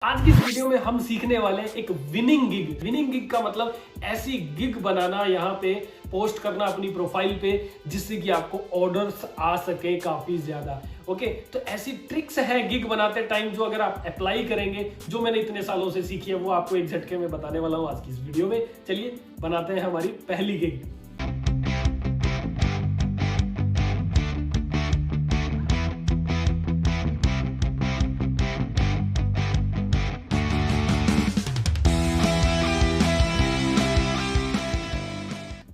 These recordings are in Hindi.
आज की इस वीडियो में हम सीखने वाले हैं एक विनिंग गिग। विनिंग गिग का मतलब ऐसी गिग बनाना, यहाँ पे पोस्ट करना अपनी प्रोफाइल पे, जिससे कि आपको ऑर्डर्स आ सके काफी ज्यादा। ओके, तो ऐसी ट्रिक्स है गिग बनाते टाइम जो अगर आप अप्लाई करेंगे, जो मैंने इतने सालों से सीखी है, वो आपको एक झटके में बताने वाला हूँ आज की इस वीडियो में। चलिए बनाते हैं हमारी पहली गिग।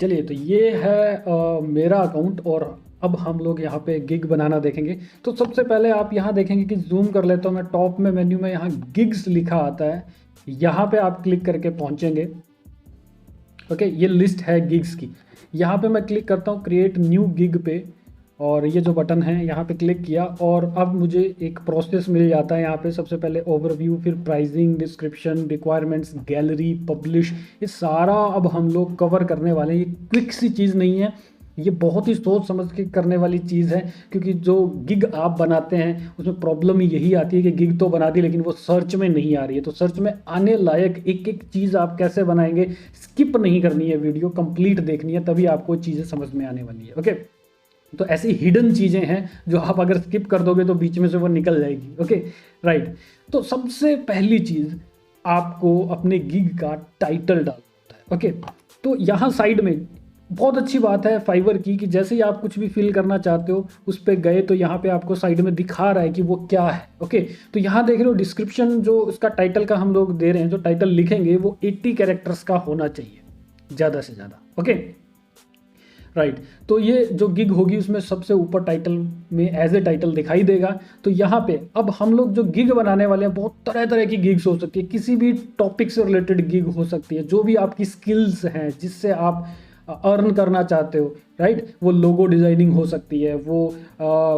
चलिए, तो ये है मेरा अकाउंट और अब हम लोग यहाँ पे गिग बनाना देखेंगे। तो सबसे पहले आप यहाँ देखेंगे कि जूम कर लेता हूँ मैं, टॉप में मेन्यू में यहाँ गिग्स लिखा आता है, यहाँ पे आप क्लिक करके पहुँचेंगे। ओके, ये लिस्ट है गिग्स की। यहाँ पे मैं क्लिक करता हूँ क्रिएट न्यू गिग पे, और ये जो बटन है यहाँ पे क्लिक किया और अब मुझे एक प्रोसेस मिल जाता है। यहाँ पे सबसे पहले ओवरव्यू, फिर pricing, description, requirements, gallery, publish, ये सारा अब हम लोग कवर करने वाले हैं। ये क्विक सी चीज़ नहीं है, ये बहुत ही सोच समझ के करने वाली चीज़ है, क्योंकि जो गिग आप बनाते हैं उसमें प्रॉब्लम यही आती है कि गिग तो बना दी लेकिन वो सर्च में नहीं आ रही है। तो सर्च में आने लायक एक एक चीज़ आप कैसे बनाएंगे, स्किप नहीं करनी है, वीडियो कंप्लीट देखनी है, तभी आपको चीज़ें समझ में आने वाली है। ओके, तो ऐसी हिडन चीज़ें हैं जो आप अगर स्किप कर दोगे तो बीच में से वो निकल जाएगी। Okay, right. तो सबसे पहली चीज़, आपको अपने गिग का टाइटल डालना होता है। ओके, तो यहाँ साइड में बहुत अच्छी बात है फाइवर की कि जैसे ही आप कुछ भी फिल करना चाहते हो उस पर गए तो यहाँ पे आपको साइड में दिखा रहा है कि वो क्या है। ओके, तो यहाँ देख रहे हो डिस्क्रिप्शन, जो उसका टाइटल का हम लोग दे रहे हैं, जो टाइटल लिखेंगे वो 80 कैरेक्टर्स का होना चाहिए ज़्यादा से ज़्यादा। Okay, right. तो ये जो गिग होगी उसमें सबसे ऊपर टाइटल में एज ए टाइटल दिखाई देगा। तो यहाँ पे अब हम लोग जो गिग बनाने वाले हैं, बहुत तरह तरह की गिग्स हो सकती है, किसी भी टॉपिक से रिलेटेड गिग हो सकती है, जो भी आपकी स्किल्स हैं जिससे आप अर्न करना चाहते हो, राइट। वो लोगो डिज़ाइनिंग हो सकती है, वो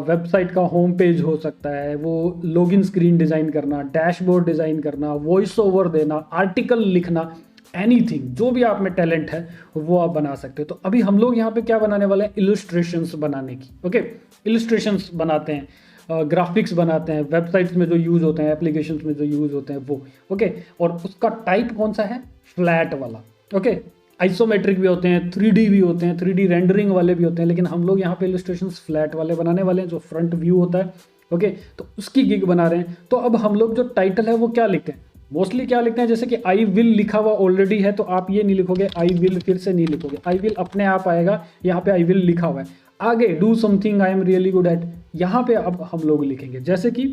वेबसाइट का होम पेज हो सकता है, वो लॉगिन स्क्रीन डिज़ाइन करना, डैशबोर्ड डिज़ाइन करना, वॉइस ओवर देना, आर्टिकल लिखना, एनीथिंग, जो भी आप में टैलेंट है वो आप बना सकते हो। तो अभी हम लोग यहाँ पे क्या बनाने वाले हैं, इलस्ट्रेशंस बनाने की। ओके, इलस्ट्रेशंस बनाते हैं, ग्राफिक्स बनाते हैं, वेबसाइट्स में जो यूज़ होते हैं, एप्लीकेशंस में जो यूज़ होते हैं वो। ओके, और उसका टाइप कौन सा है, फ्लैट वाला। ओके, आइसोमेट्रिक भी होते हैं, 3D भी होते हैं, 3D रेंडरिंग वाले भी होते हैं, लेकिन हम लोग यहाँ पे इलस्ट्रेशंस फ्लैट वाले बनाने वाले हैं, जो फ्रंट व्यू होता है। ओके, तो उसकी गिग बना रहे हैं। तो अब हम लोग जो टाइटल है वो क्या लिखते हैं, मोस्टली क्या लिखते हैं, जैसे कि आई विल लिखा हुआ ऑलरेडी है तो आप ये नहीं लिखोगे आई विल, फिर से नहीं लिखोगे, आई विल अपने आप आएगा, यहाँ पे आई विल लिखा हुआ है। आगे do something I am really good at, यहाँ पे अब हम लोग लिखेंगे, जैसे कि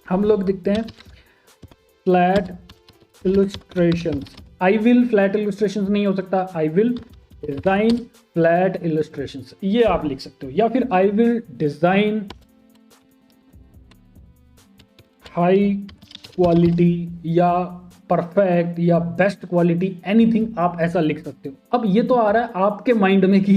हम लोग लिखते हैं flat illustrations. I will flat illustrations नहीं हो सकता, I will design flat illustrations, ये आप लिख सकते हो। या फिर I will design high quality या परफेक्ट या बेस्ट क्वालिटी, एनीथिंग आप ऐसा लिख सकते हो। अब ये तो आ रहा है आपके माइंड में कि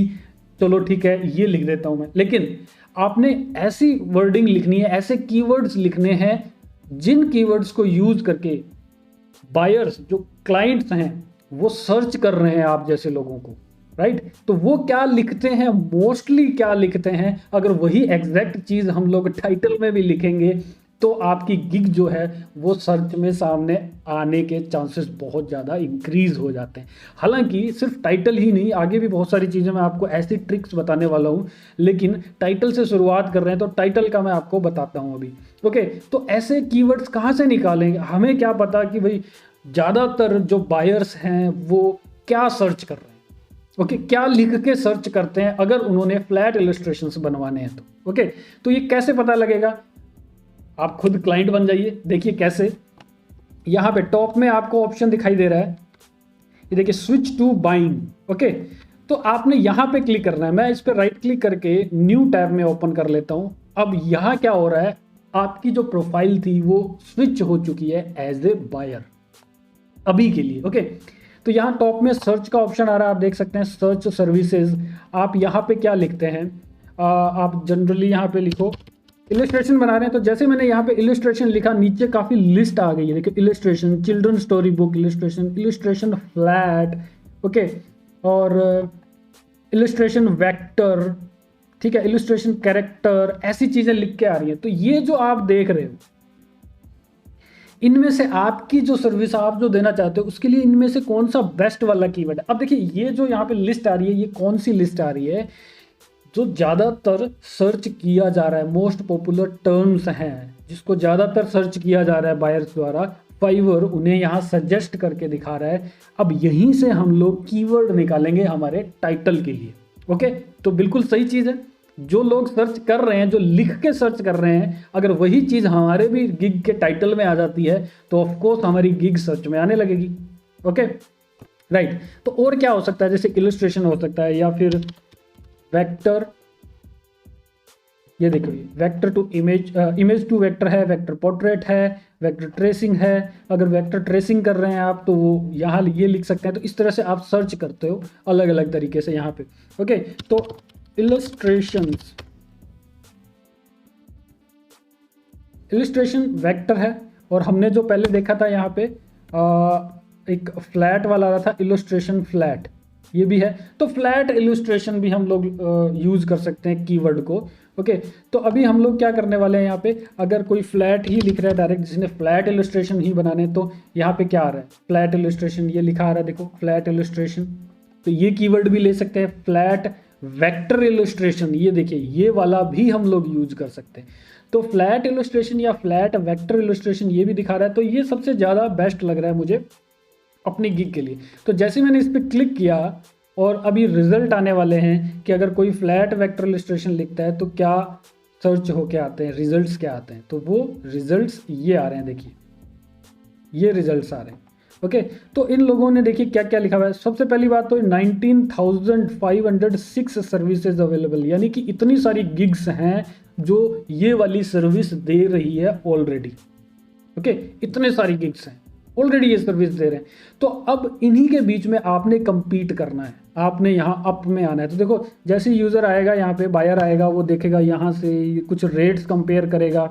चलो ठीक है ये लिख देता हूं मैं, लेकिन आपने ऐसी वर्डिंग लिखनी है, ऐसे कीवर्ड्स लिखने हैं जिन कीवर्ड्स को यूज करके बायर्स, जो क्लाइंट्स हैं, वो सर्च कर रहे हैं आप जैसे लोगों को, राइट। तो वो क्या लिखते हैं, मोस्टली क्या लिखते हैं, अगर वही एग्जैक्ट चीज हम लोग टाइटल में भी लिखेंगे तो आपकी गिग जो है वो सर्च में सामने आने के चांसेस बहुत ज़्यादा इंक्रीज हो जाते हैं। हालांकि सिर्फ टाइटल ही नहीं, आगे भी बहुत सारी चीज़ें मैं आपको ऐसी ट्रिक्स बताने वाला हूँ, लेकिन टाइटल से शुरुआत कर रहे हैं तो टाइटल का मैं आपको बताता हूँ अभी। ओके, तो ऐसे कीवर्ड्स कहाँ से निकालेंगे, हमें क्या पता कि भाई ज़्यादातर जो बायर्स हैं वो क्या सर्च कर रहे हैं। ओके, क्या लिख के सर्च करते हैं अगर उन्होंने फ्लैट इलस्ट्रेशंस बनवाने हैं तो। ओके, तो ये कैसे पता लगेगा, आप खुद क्लाइंट बन जाइए। देखिए कैसे, यहाँ पे टॉप में आपको ऑप्शन दिखाई दे रहा है, ये देखिए स्विच टू बाइंग। ओके, तो आपने यहाँ पे क्लिक करना है, मैं इस पर राइट क्लिक करके न्यू टैब में ओपन कर लेता हूँ। अब यहाँ क्या हो रहा है, आपकी जो प्रोफाइल थी वो स्विच हो चुकी है एज ए बायर अभी के लिए। ओके, तो यहाँ टॉप में सर्च का ऑप्शन आ रहा है, आप देख सकते हैं सर्च सर्विसेज। आप यहाँ पे क्या लिखते हैं, आप जनरली यहाँ पे लिखो इलस्ट्रेशन बना रहे हैं, तो जैसे मैंने यहाँ पे इलस्ट्रेशन लिखा, नीचे काफ़ी लिस्ट आ गई है। देखिए illustration, children story book illustration, illustration flat, okay, और इलस्ट्रेशन वेक्टर, ठीक है, इलस्ट्रेशन कैरेक्टर, ऐसी चीज़ें लिख के आ रही हैं। तो ये जो आप देख रहे हो इनमें से आपकी जो सर्विस आप जो देना चाहते हो उसके लिए इनमें से कौन सा बेस्ट वाला कीवर्ड है। अब देखिए ये जो यहाँ पे लिस्ट आ रही है, ये कौन सी लिस्ट आ रही है, जो ज़्यादातर सर्च किया जा रहा है, मोस्ट पॉपुलर टर्म्स हैं जिसको ज़्यादातर सर्च किया जा रहा है बायर्स द्वारा, फाइवर उन्हें यहाँ सजेस्ट करके दिखा रहा है। अब यहीं से हम लोग कीवर्ड निकालेंगे हमारे टाइटल के लिए। ओके, तो बिल्कुल सही चीज़ है, जो लोग सर्च कर रहे हैं, जो लिख के सर्च कर रहे हैं, अगर वही चीज़ हमारे भी गिग के टाइटल में आ जाती है तो ऑफकोर्स हमारी गिग सर्च में आने लगेगी। ओके राइट, तो और क्या हो सकता है, जैसे इलस्ट्रेशन हो सकता है, या फिर वेक्टर, ये देखो vector to image, image to vector है, वेक्टर पोर्ट्रेट है, वेक्टर ट्रेसिंग है। अगर वेक्टर ट्रेसिंग कर रहे हैं आप तो वो यहाँ ये लिख सकते हैं। तो इस तरह से आप सर्च करते हो अलग अलग तरीके से यहाँ पे। ओके, तो इलस्ट्रेशंस, इलस्ट्रेशन वेक्टर है, और हमने जो पहले देखा था यहाँ पे एक फ्लैट वाला आ रहा था, इलस्ट्रेशन फ्लैट, ये भी है। तो फ्लैट इलस्ट्रेशन भी हम लोग यूज़ कर सकते हैं कीवर्ड को। ओके, तो अभी हम लोग क्या करने वाले हैं यहाँ पे, अगर कोई फ्लैट ही लिख रहा है डायरेक्ट, जिसने फ्लैट इलस्ट्रेशन ही बनाने, तो यहाँ पे क्या आ रहा है, फ्लैट इलस्ट्रेशन, ये लिखा आ रहा है देखो, फ्लैट इलस्ट्रेशन। तो ये कीवर्ड भी ले सकते हैं। फ्लैट वेक्टर इलस्ट्रेशन, ये देखिए ये वाला भी हम लोग यूज कर सकते हैं। तो फ्लैट इलस्ट्रेशन या फ्लैट वेक्टर इलस्ट्रेशन ये भी दिखा रहा है, तो ये सबसे ज़्यादा बेस्ट लग रहा है मुझे अपनी गिग के लिए। तो जैसे मैंने इस पर क्लिक किया और अभी रिजल्ट आने वाले हैं कि अगर कोई फ्लैट वेक्टर इलस्ट्रेशन लिखता है तो क्या सर्च होके आते हैं, रिजल्ट्स क्या आते हैं, तो वो रिजल्ट्स ये आ रहे हैं, देखिए ये रिजल्ट्स आ रहे हैं। ओके, तो इन लोगों ने देखिए क्या क्या लिखा हुआ है। सबसे पहली बात तो 19,506 सर्विसेज अवेलेबल, यानी कि इतनी सारी गिग्स हैं जो ये वाली सर्विस दे रही है ऑलरेडी। ओके, इतने सारी गिग्स हैं ऑलरेडी ये सर्विस दे रहे हैं। तो अब इन्हीं के बीच में आपने compete करना है, आपने यहाँ अप में आना है। तो देखो जैसे यूज़र आएगा यहाँ पे, बायर आएगा, वो देखेगा यहाँ से कुछ रेट्स कंपेयर करेगा,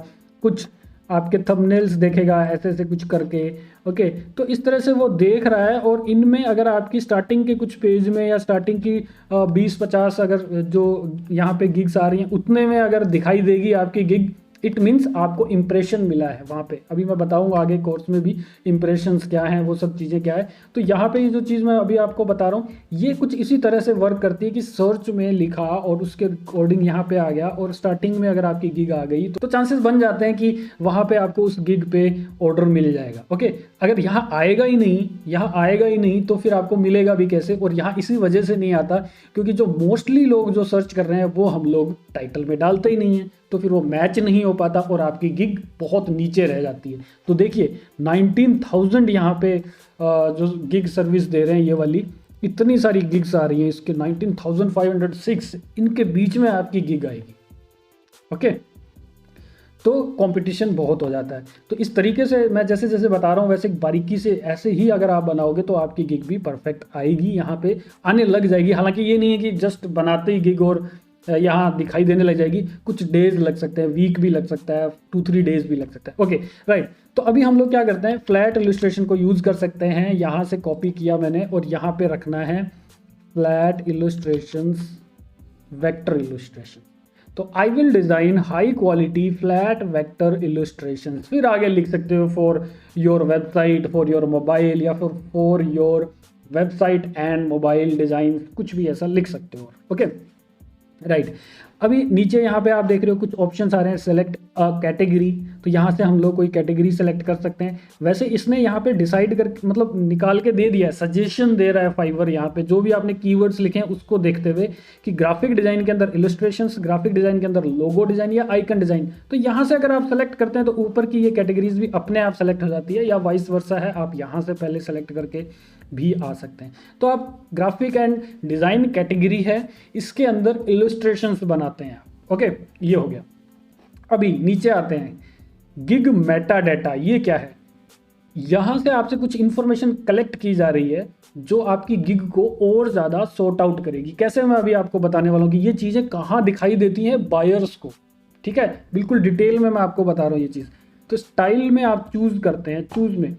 कुछ आपके थंबनेल्स देखेगा ऐसे ऐसे कुछ करके। ओके, तो इस तरह से वो देख रहा है, और इनमें अगर आपकी स्टार्टिंग के कुछ पेज में या स्टार्टिंग की 20-50 अगर जो यहाँ पे गिग्स आ रही हैं उतने में अगर दिखाई देगी आपकी गिग, इट मीन्स आपको इम्प्रेशन मिला है वहाँ पे। अभी मैं बताऊंगा आगे कोर्स में भी इम्प्रेशंस क्या हैं, वो सब चीज़ें क्या है। तो यहाँ पे ये जो चीज़ मैं अभी आपको बता रहा हूँ ये कुछ इसी तरह से वर्क करती है कि सर्च में लिखा और उसके अकॉर्डिंग यहाँ पे आ गया, और स्टार्टिंग में अगर आपकी गिग आ गई तो चांसेस बन जाते हैं कि वहाँ पे आपको उस गिग पे ऑर्डर मिल जाएगा। ओके, अगर यहाँ आएगा ही नहीं, यहाँ आएगा ही नहीं तो फिर आपको मिलेगा भी कैसे। और यहाँ इसी वजह से नहीं आता क्योंकि जो मोस्टली लोग जो सर्च कर रहे हैं वो हम लोग टाइटल में डालते ही नहीं है, तो फिर वो मैच नहीं हो पाता और आपकी गिग बहुत नीचे रह जाती है। तो देखिए 19,000 यहाँ पे जो गिग सर्विस दे रहे हैं ये वाली, इतनी सारी गिग्स आ रही हैं, इसके 19,506 इनके बीच में आपकी गिग आएगी। ओके, तो कंपटीशन बहुत हो जाता है। तो इस तरीके से मैं जैसे जैसे बता रहा हूँ वैसे बारीकी से ऐसे ही अगर आप बनाओगे तो आपकी गिग भी परफेक्ट आएगी, यहाँ पे आने लग जाएगी। हालांकि ये नहीं है कि जस्ट बनाते ही गिग और यहाँ दिखाई देने लग जाएगी, कुछ डेज लग सकते हैं, वीक भी लग सकता है, 2-3 डेज भी लग सकता है। ओके राइट, तो अभी हम लोग क्या करते हैं, फ्लैट इलस्ट्रेशन को यूज़ कर सकते हैं। यहाँ से कॉपी किया मैंने और यहाँ पे रखना है फ्लैट इलस्ट्रेशंस वेक्टर इलस्ट्रेशन। तो I will design high quality flat vector illustration. फिर आगे लिख सकते हो for your website, for your mobile, या फिर for your website and mobile design, कुछ भी ऐसा लिख सकते हो। ओके राइट, अभी नीचे यहाँ पे आप देख रहे हो कुछ ऑप्शंस आ रहे हैं, सेलेक्ट अ कैटेगरी। तो यहाँ से हम लोग कोई कैटेगरी सेलेक्ट कर सकते हैं। वैसे इसने यहाँ पे डिसाइड कर मतलब निकाल के दे दिया है, सजेशन दे रहा है फाइवर यहाँ पे, जो भी आपने कीवर्ड्स लिखे हैं उसको देखते हुए कि ग्राफिक डिज़ाइन के अंदर इलस्ट्रेशंस, ग्राफिक डिज़ाइन के अंदर लोगो डिज़ाइन या आइकन डिज़ाइन। तो यहाँ से अगर आप सेलेक्ट करते हैं तो ऊपर की ये कैटेगरीज भी अपने आप सेलेक्ट हो जाती है, या वाइस वर्सा है, आप यहाँ से पहले सेलेक्ट करके भी आ सकते हैं। तो आप ग्राफिक एंड डिज़ाइन कैटेगरी है, इसके अंदर इलस्ट्रेशंस बनाते हैं आप। ओके, ये हो गया। अभी नीचे आते हैं, गिग मेटा डाटा, ये क्या है? यहाँ से आपसे कुछ इंफॉर्मेशन कलेक्ट की जा रही है जो आपकी गिग को और ज़्यादा सॉर्ट आउट करेगी। कैसे, मैं अभी आपको बताने वाला हूँ कि ये चीज़ें कहाँ दिखाई देती हैं बायर्स को। ठीक है, बिल्कुल डिटेल में मैं आपको बता रहा हूँ ये चीज़। तो स्टाइल में आप चूज़ करते हैं, चूज़ में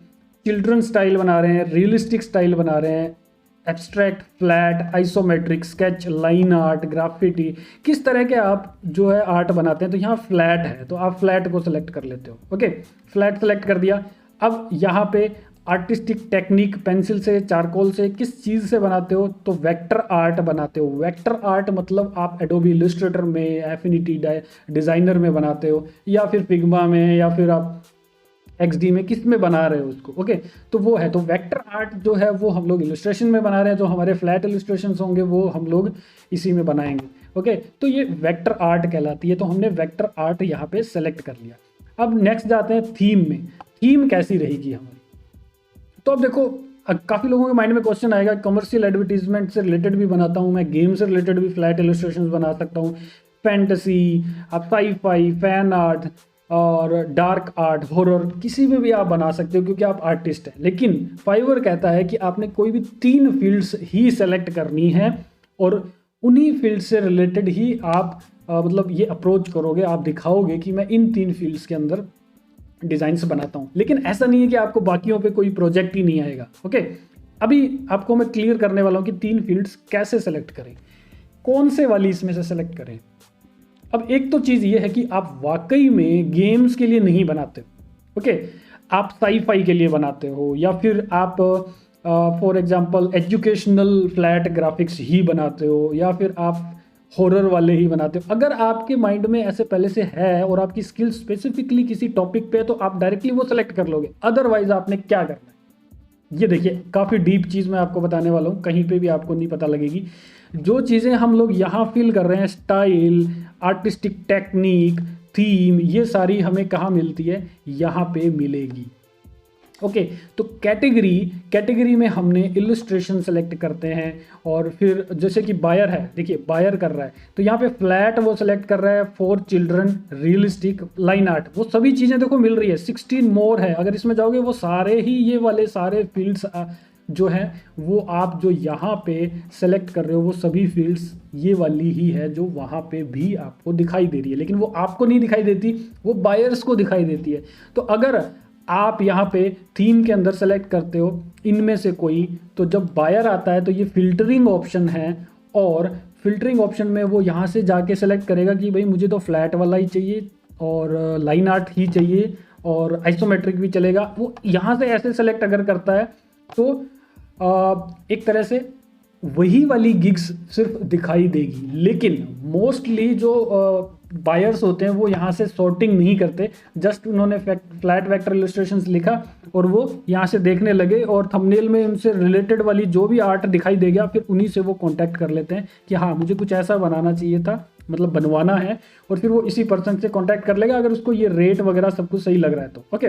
चिल्ड्रन स्टाइल बना रहे हैं, रियलिस्टिक स्टाइल बना रहे हैं, abstract, flat, isometric, sketch, line art, graffiti, किस तरह के आप जो है आर्ट बनाते हैं। तो यहाँ फ्लैट है तो आप फ्लैट को सिलेक्ट कर लेते हो। ओके, फ्लैट सेलेक्ट कर दिया। अब यहाँ पे आर्टिस्टिक टेक्निक, पेंसिल से, चारकोल से, किस चीज़ से बनाते हो, तो वेक्टर आर्ट बनाते हो। वेक्टर आर्ट मतलब आप एडोबी इलस्ट्रेटर में, एफिनिटी डिज़ाइनर में बनाते हो, या फिर फिग्मा में, या फिर आप XD में, किस में बना रहे हो उसको। ओके, तो वो है, तो वेक्टर आर्ट जो है वो हम लोग इलस्ट्रेशन में बना रहे हैं, जो हमारे फ्लैट इलस्ट्रेशन होंगे वो हम लोग इसी में बनाएंगे। ओके, तो ये वेक्टर आर्ट कहलाती है। तो हमने वेक्टर आर्ट यहाँ पे सेलेक्ट कर लिया। अब नेक्स्ट जाते हैं थीम में। थीम कैसी रहेगी हमारी, तो अब देखो काफ़ी लोगों के माइंड में क्वेश्चन आएगा, कमर्शियल एडवर्टीजमेंट से रिलेटेड भी बनाता हूँ मैं, गेम से रिलेटेड भी फ्लैट इलस्ट्रेशन बना सकता हूँ, फैंटेसी, आप साई-फाई, फैन आर्ट और डार्क आर्ट, हॉरर, किसी में भी आप बना सकते हो क्योंकि आप आर्टिस्ट हैं। लेकिन फाइवर कहता है कि आपने कोई भी 3 फील्ड्स ही सेलेक्ट करनी है और उन्हीं फील्ड से रिलेटेड ही आप मतलब ये अप्रोच करोगे, आप दिखाओगे कि मैं इन 3 फील्ड्स के अंदर डिज़ाइंस बनाता हूँ। लेकिन ऐसा नहीं है कि आपको बाकियों पे कोई प्रोजेक्ट ही नहीं आएगा। ओके, अभी आपको मैं क्लियर करने वाला हूँ कि 3 फील्ड्स कैसे सेलेक्ट करें, कौन से वाली इसमें से सेलेक्ट करें। अब एक तो चीज़ ये है कि आप वाकई में गेम्स के लिए नहीं बनाते। ओके, आप साई-फाई के लिए बनाते हो, या फिर आप for example educational flat graphics ही बनाते हो, या फिर आप हॉरर वाले ही बनाते हो। अगर आपके माइंड में ऐसे पहले से है और आपकी स्किल स्पेसिफिकली किसी टॉपिक पे है तो आप डायरेक्टली वो सेलेक्ट कर लोगे। अदरवाइज आपने क्या करना है, ये देखिए काफ़ी डीप चीज़ मैं आपको बताने वाला हूँ, कहीं पे भी आपको नहीं पता लगेगी। जो चीज़ें हम लोग यहाँ फील कर रहे हैं, स्टाइल, आर्टिस्टिक टेक्निक, थीम, ये सारी हमें कहाँ मिलती है, यहाँ पे मिलेगी। ओके, तो कैटेगरी में हमने इलस्ट्रेशन सेलेक्ट करते हैं, और फिर जैसे कि बायर है, देखिए बायर कर रहा है तो यहाँ पे फ्लैट वो सेलेक्ट कर रहा है, for children, realistic, line art, वो सभी चीज़ें देखो मिल रही है। 16 मोर है, अगर इसमें जाओगे वो सारे ही ये वाले सारे फील्ड्स जो हैं वो आप जो यहाँ पे सेलेक्ट कर रहे हो वो सभी फील्ड्स ये वाली ही है जो वहाँ पे भी आपको दिखाई दे रही है। लेकिन वो आपको नहीं दिखाई देती, वो बायर्स को दिखाई देती है। तो अगर आप यहाँ पे थीम के अंदर सेलेक्ट करते हो इनमें से कोई, तो जब बायर आता है तो ये फिल्टरिंग ऑप्शन है, और फिल्टरिंग ऑप्शन में वो यहाँ से जाके सेलेक्ट करेगा कि भाई मुझे तो फ्लैट वाला ही चाहिए और लाइन आर्ट ही चाहिए और आइसोमेट्रिक भी चलेगा। वो यहाँ से ऐसे सेलेक्ट अगर करता है तो एक तरह से वही वाली गिग्स सिर्फ दिखाई देगी। लेकिन मोस्टली जो बायर्स होते हैं वो यहाँ से सॉर्टिंग नहीं करते, जस्ट उन्होंने फ्लैट वेक्टर इलस्ट्रेशंस लिखा और वो यहाँ से देखने लगे और थंबनेल में उनसे रिलेटेड वाली जो भी आर्ट दिखाई देगा फिर उन्हीं से वो कांटेक्ट कर लेते हैं कि हाँ मुझे कुछ ऐसा बनाना चाहिए था, मतलब बनवाना है, और फिर वो इसी पर्सन से कांटेक्ट कर लेगा अगर उसको ये रेट वगैरह सब कुछ सही लग रहा है तो। ओके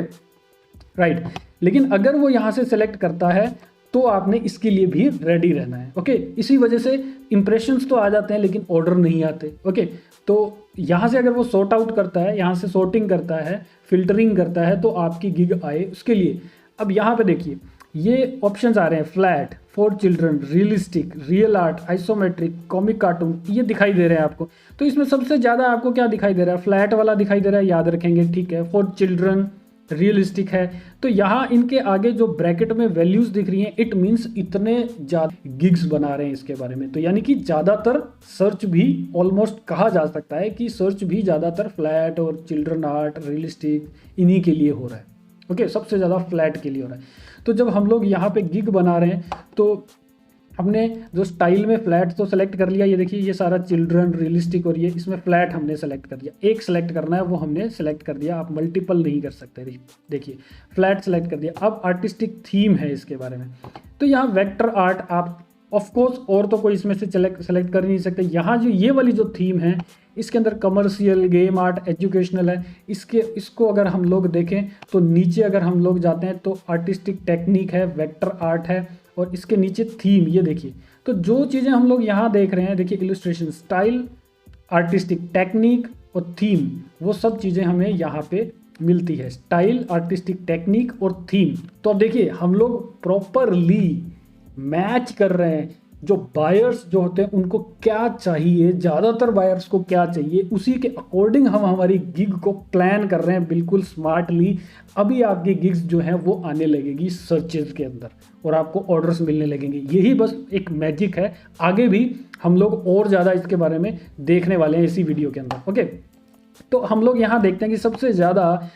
राइट, लेकिन अगर वो यहाँ से सेलेक्ट करता है तो आपने इसके लिए भी रेडी रहना है। ओके, इसी वजह से इंप्रेशंस तो आ जाते हैं लेकिन ऑर्डर नहीं आते। ओके, तो यहाँ से अगर वो सॉर्ट आउट करता है, यहाँ से सॉर्टिंग करता है, फिल्टरिंग करता है तो आपकी गिग आए उसके लिए। अब यहाँ पे देखिए ये ऑप्शंस आ रहे हैं, flat, for children, realistic, real art, isometric, comic cartoon, ये दिखाई दे रहे हैं आपको। तो इसमें सबसे ज़्यादा आपको क्या दिखाई दे रहा है, फ्लैट वाला दिखाई दे रहा है, याद रखेंगे, ठीक है। फॉर चिल्ड्रन, रियलिस्टिक है, तो यहाँ इनके आगे जो ब्रैकेट में वैल्यूज दिख रही हैं इट मीन्स इतने ज़्यादा गिग्स बना रहे हैं इसके बारे में। तो यानी कि ज़्यादातर सर्च भी ऑलमोस्ट कहा जा सकता है कि सर्च भी ज़्यादातर फ्लैट और चिल्ड्रन आर्ट, रियलिस्टिक इन्हीं के लिए हो रहा है। ओके, सबसे ज़्यादा फ्लैट के लिए हो रहा है। तो जब हम लोग यहाँ पे गिग बना रहे हैं तो हमने जो स्टाइल में फ्लैट तो सेलेक्ट कर लिया, ये देखिए ये सारा चिल्ड्रन, रियलिस्टिक और ये इसमें फ्लैट हमने सेलेक्ट कर दिया। एक सेलेक्ट करना है वो हमने सेलेक्ट कर दिया, आप मल्टीपल नहीं कर सकते। देखिए फ्लैट सेलेक्ट कर दिया। अब आर्टिस्टिक थीम है इसके बारे में, तो यहाँ वेक्टर आर्ट आप ऑफकोर्स और तो कोई इसमें से सेलेक्ट कर ही नहीं सकते। यहाँ जो ये वाली जो थीम है इसके अंदर कमर्शियल, गेम आर्ट, एजुकेशनल है। इसको अगर हम लोग देखें तो नीचे अगर हम लोग जाते हैं तो आर्टिस्टिक टेक्निक है, वेक्टर आर्ट है और इसके नीचे थीम, ये देखिए। तो जो चीज़ें हम लोग यहाँ देख रहे हैं, देखिए इलस्ट्रेशन, स्टाइल, आर्टिस्टिक टेक्निक और थीम, वो सब चीज़ें हमें यहाँ पे मिलती है, स्टाइल, आर्टिस्टिक टेक्निक और थीम। तो अब देखिए हम लोग प्रॉपरली मैच कर रहे हैं जो बायर्स जो होते हैं उनको क्या चाहिए, ज़्यादातर बायर्स को क्या चाहिए, उसी के अकॉर्डिंग हम हमारी गिग को प्लान कर रहे हैं बिल्कुल स्मार्टली। अभी आपकी गिग्स जो हैं वो आने लगेगी सर्चेज के अंदर और आपको ऑर्डर्स मिलने लगेंगे। यही बस एक मैजिक है, आगे भी हम लोग और ज़्यादा इसके बारे में देखने वाले हैं इसी वीडियो के अंदर। ओके, तो हम लोग यहाँ देखते हैं कि सबसे ज़्यादा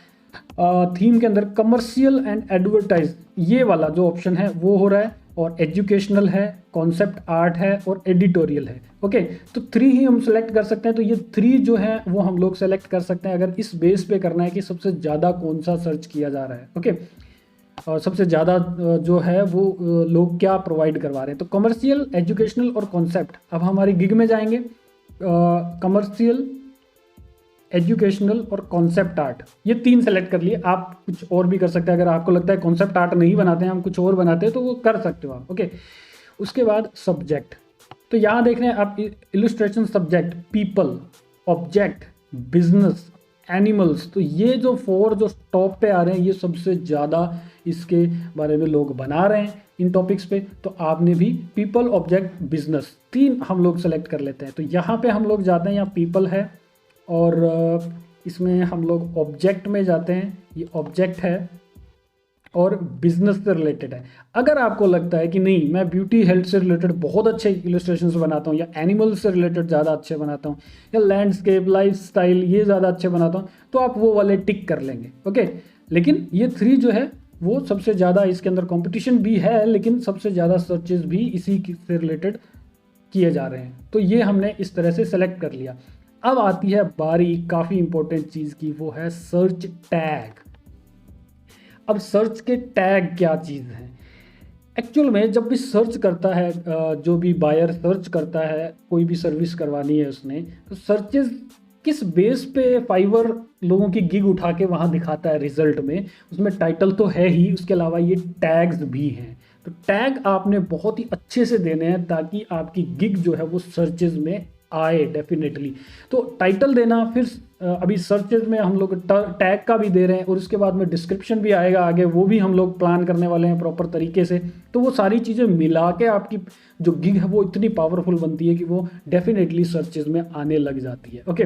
थीम के अंदर कमर्शियल एंड एडवर्टाइज, ये वाला जो ऑप्शन है वो हो रहा है, और एजुकेशनल है, कॉन्सेप्ट आर्ट है और एडिटोरियल है। ओके, तो 3 ही हम सेलेक्ट कर सकते हैं। तो ये 3 जो है वो हम लोग सेलेक्ट कर सकते हैं अगर इस बेस पे करना है कि सबसे ज़्यादा कौन सा सर्च किया जा रहा है। ओके, और सबसे ज़्यादा जो है वो लोग क्या प्रोवाइड करवा रहे हैं। तो कमर्शियल, एजुकेशनल और कॉन्सेप्ट। अब हमारी गिग में जाएंगे, कमर्शियल, एजुकेशनल और कॉन्सेप्ट आर्ट, ये 3 सेलेक्ट कर लिए। आप कुछ और भी कर सकते हैं, अगर आपको लगता है कॉन्सेप्ट आर्ट नहीं बनाते हैं, हम कुछ और बनाते हैं, तो वो कर सकते हो आप। ओके, उसके बाद सब्जेक्ट। तो यहाँ देख रहे हैं आप illustration subject, people, object, business, animals. तो ये जो 4 जो टॉप पे आ रहे हैं, ये सबसे ज़्यादा इसके बारे में लोग बना रहे हैं इन टॉपिक्स पे। तो आपने भी पीपल, ऑब्जेक्ट, बिजनेस 3 हम लोग सेलेक्ट कर लेते हैं। तो यहाँ पे हम लोग जाते हैं, यहाँ पीपल है और इसमें हम लोग ऑब्जेक्ट में जाते हैं, ये ऑब्जेक्ट है और बिजनेस से रिलेटेड है। अगर आपको लगता है कि नहीं मैं ब्यूटी हेल्थ से रिलेटेड बहुत अच्छे इलस्ट्रेशंस बनाता हूँ, या एनिमल्स से रिलेटेड ज़्यादा अच्छे बनाता हूँ, या लैंडस्केप, लाइफ स्टाइल ये ज़्यादा अच्छे बनाता हूँ, तो आप वो वाले टिक कर लेंगे। ओके, लेकिन ये 3 जो है वो सबसे ज़्यादा, इसके अंदर कंपटीशन भी है लेकिन सबसे ज़्यादा सर्चेज भी इसी से रिलेटेड किए जा रहे हैं। तो ये हमने इस तरह से सेलेक्ट कर लिया। अब आती है बारी काफ़ी इंपॉर्टेंट चीज़ की, वो है सर्च टैग। अब सर्च के टैग क्या चीज़ है? एक्चुअल में जब भी सर्च करता है, जो भी बायर सर्च करता है, कोई भी सर्विस करवानी है उसने, तो सर्चेज किस बेस पे फाइवर लोगों की गिग उठा के वहाँ दिखाता है रिजल्ट में, उसमें टाइटल तो है ही, उसके अलावा ये टैग्स भी हैं। तो टैग आपने बहुत ही अच्छे से देने हैं ताकि आपकी गिग जो है वो सर्चेज में आए डेफिनेटली। तो टाइटल देना, फिर अभी सर्चेज में हम लोग टैग का भी दे रहे हैं, और उसके बाद में डिस्क्रिप्शन भी आएगा आगे, वो भी हम लोग प्लान करने वाले हैं प्रॉपर तरीके से। तो वो सारी चीज़ें मिला के आपकी जो गिग है वो इतनी पावरफुल बनती है कि वो डेफिनेटली सर्चेज में आने लग जाती है। Okay,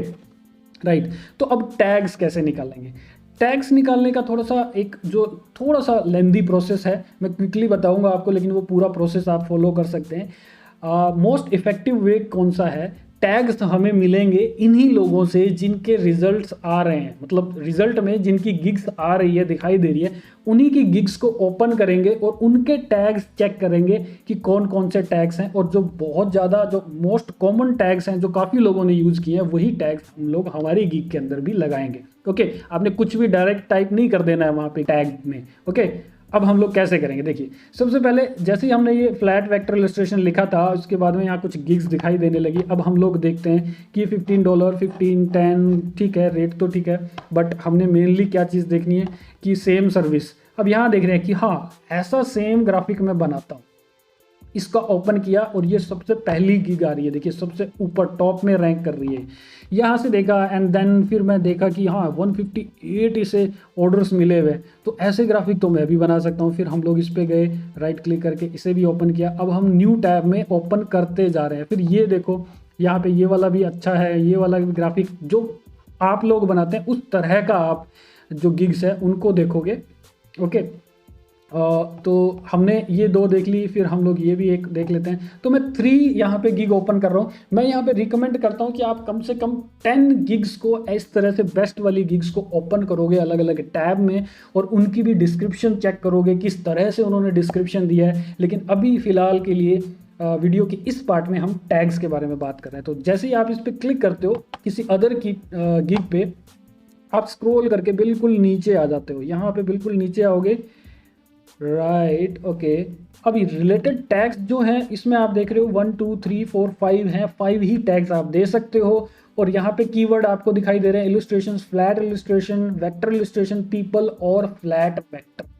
right. तो अब टैग्स कैसे निकालेंगे? टैग्स निकालने का थोड़ा सा लेंदी प्रोसेस है, मैं क्विकली बताऊंगा आपको, लेकिन वो पूरा प्रोसेस आप फॉलो कर सकते हैं। मोस्ट इफेक्टिव वे कौन सा है? टैग्स हमें मिलेंगे इन्हीं लोगों से जिनके रिजल्ट्स आ रहे हैं, मतलब रिजल्ट में जिनकी गिग्स आ रही है, दिखाई दे रही है, उन्हीं की गिग्स को ओपन करेंगे और उनके टैग्स चेक करेंगे कि कौन कौन से टैग्स हैं, और जो बहुत ज़्यादा जो मोस्ट कॉमन टैग्स हैं जो काफ़ी लोगों ने यूज़ किए हैं, वही टैग्स हम लोग हमारी गिग के अंदर भी लगाएंगे। ओके, आपने कुछ भी डायरेक्ट टाइप नहीं कर देना है वहाँ पे टैग में। ओके, अब हम लोग कैसे करेंगे? देखिए, सबसे पहले जैसे ही हमने ये फ्लैट वेक्टर इलस्ट्रेशन लिखा था, उसके बाद में यहाँ कुछ गिग्स दिखाई देने लगी। अब हम लोग देखते हैं कि $15, 15, 10, ठीक है, रेट तो ठीक है, बट हमने मेनली क्या चीज़ देखनी है कि सेम सर्विस। अब यहाँ देख रहे हैं कि हाँ, ऐसा सेम ग्राफिक मैं बनाता हूँ। इसका ओपन किया और ये सबसे पहली गिग आ रही है, देखिए सबसे ऊपर टॉप में रैंक कर रही है। यहाँ से देखा एंड देन फिर मैं देखा कि हाँ 158 इसे ऑर्डर्स मिले हुए, तो ऐसे ग्राफिक तो मैं भी बना सकता हूँ। फिर हम लोग इस पर गए, राइट क्लिक करके इसे भी ओपन किया। अब हम न्यू टैब में ओपन करते जा रहे हैं। फिर ये देखो, यहाँ पे ये वाला भी अच्छा है, ये वाला भी ग्राफिक जो आप लोग बनाते हैं उस तरह का आप जो गिग्स है उनको देखोगे। ओके, तो हमने ये 2 देख ली, फिर हम लोग ये भी एक देख लेते हैं। तो मैं 3 यहाँ पे गिग ओपन कर रहा हूँ। मैं यहाँ पे रिकमेंड करता हूँ कि आप कम से कम 10 गिग्स को इस तरह से बेस्ट वाली गिग्स को ओपन करोगे अलग अलग टैब में, और उनकी भी डिस्क्रिप्शन चेक करोगे किस तरह से उन्होंने डिस्क्रिप्शन दिया है। लेकिन अभी फ़िलहाल के लिए वीडियो के इस पार्ट में हम टैग्स के बारे में बात कर रहे हैं। तो जैसे ही आप इस पर क्लिक करते हो किसी अदर की गिग पे, आप स्क्रोल करके बिल्कुल नीचे आ जाते हो। यहाँ पे बिल्कुल नीचे आओगे, राइट। ओके, अभी रिलेटेड टैग्स जो हैं इसमें आप देख रहे हो 1 2 3 4 5 हैं, 5 ही टैग्स आप दे सकते हो। और यहाँ पे कीवर्ड आपको दिखाई दे रहे हैं, illustration, flat illustration, vector illustration, people और फ्लैट वेक्टर।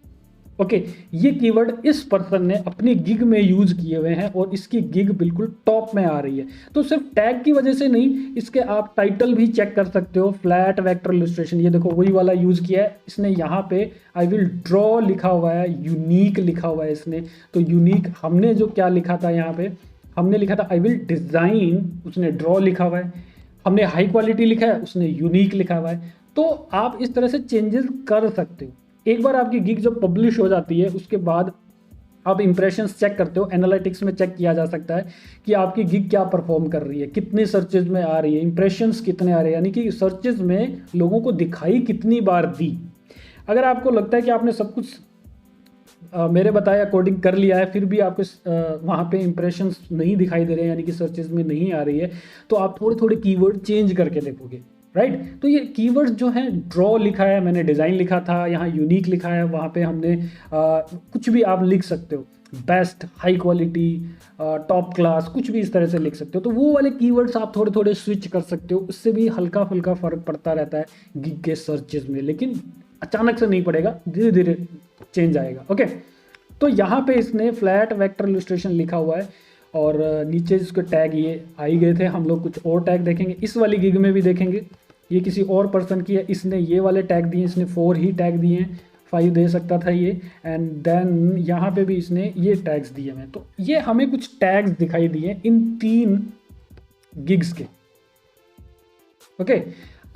ओके, ये कीवर्ड इस पर्सन ने अपनी गिग में यूज किए हुए हैं और इसकी गिग बिल्कुल टॉप में आ रही है। तो सिर्फ टैग की वजह से नहीं, इसके आप टाइटल भी चेक कर सकते हो। फ्लैट वेक्टर इलस्ट्रेशन, ये देखो वही वाला यूज किया है इसने। यहाँ पे आई विल ड्रॉ लिखा हुआ है, यूनिक लिखा हुआ है इसने। तो यूनिक हमने जो क्या लिखा था, यहाँ पे हमने लिखा था आई विल डिजाइन, उसने ड्रॉ लिखा हुआ है। हमने हाई क्वालिटी लिखा है, उसने यूनिक लिखा हुआ है। तो आप इस तरह से चेंजेस कर सकते हो। एक बार आपकी गिग जब पब्लिश हो जाती है उसके बाद आप इंप्रेशंस चेक करते हो। एनालिटिक्स में चेक किया जा सकता है कि आपकी गिग क्या परफॉर्म कर रही है, कितने सर्चेज में आ रही है, इंप्रेशंस कितने आ रहे हैं, यानी कि सर्चेज में लोगों को दिखाई कितनी बार दी। अगर आपको लगता है कि आपने सब कुछ मेरे बताया अकॉर्डिंग कर लिया है, फिर भी आपको वहाँ पे इंप्रेशंस नहीं दिखाई दे रहे हैं, यानी कि सर्चेज में नहीं आ रही है, तो आप थोड़े थोड़े कीवर्ड चेंज करके देखोगे, राइट। तो ये कीवर्ड्स जो है, ड्रॉ लिखा है, मैंने डिज़ाइन लिखा था, यहाँ यूनिक लिखा है, वहाँ पे हमने कुछ भी आप लिख सकते हो, best, high quality, top class, कुछ भी इस तरह से लिख सकते हो। तो वो वाले कीवर्ड्स आप थोड़े थोड़े स्विच कर सकते हो, उससे भी हल्का फुल्का फ़र्क पड़ता रहता है गिग के सर्चेज में, लेकिन अचानक से नहीं पड़ेगा, धीरे धीरे चेंज आएगा। ओके, तो यहाँ पे इसने फ्लैट वेक्टर इलस्ट्रेशन लिखा हुआ है और नीचे इसके टैग ये आ ही गए थे। हम लोग कुछ और टैग देखेंगे, इस वाली गिग में भी देखेंगे, ये किसी और पर्सन की है, इसने ये वाले टैग दिए, इसने 4 ही टैग दिए हैं, 5 दे सकता था ये, एंड देन यहाँ पे भी इसने ये टैग्स दिए हैं। तो ये हमें कुछ टैग्स दिखाई दिए इन 3 गिग्स के। ओके,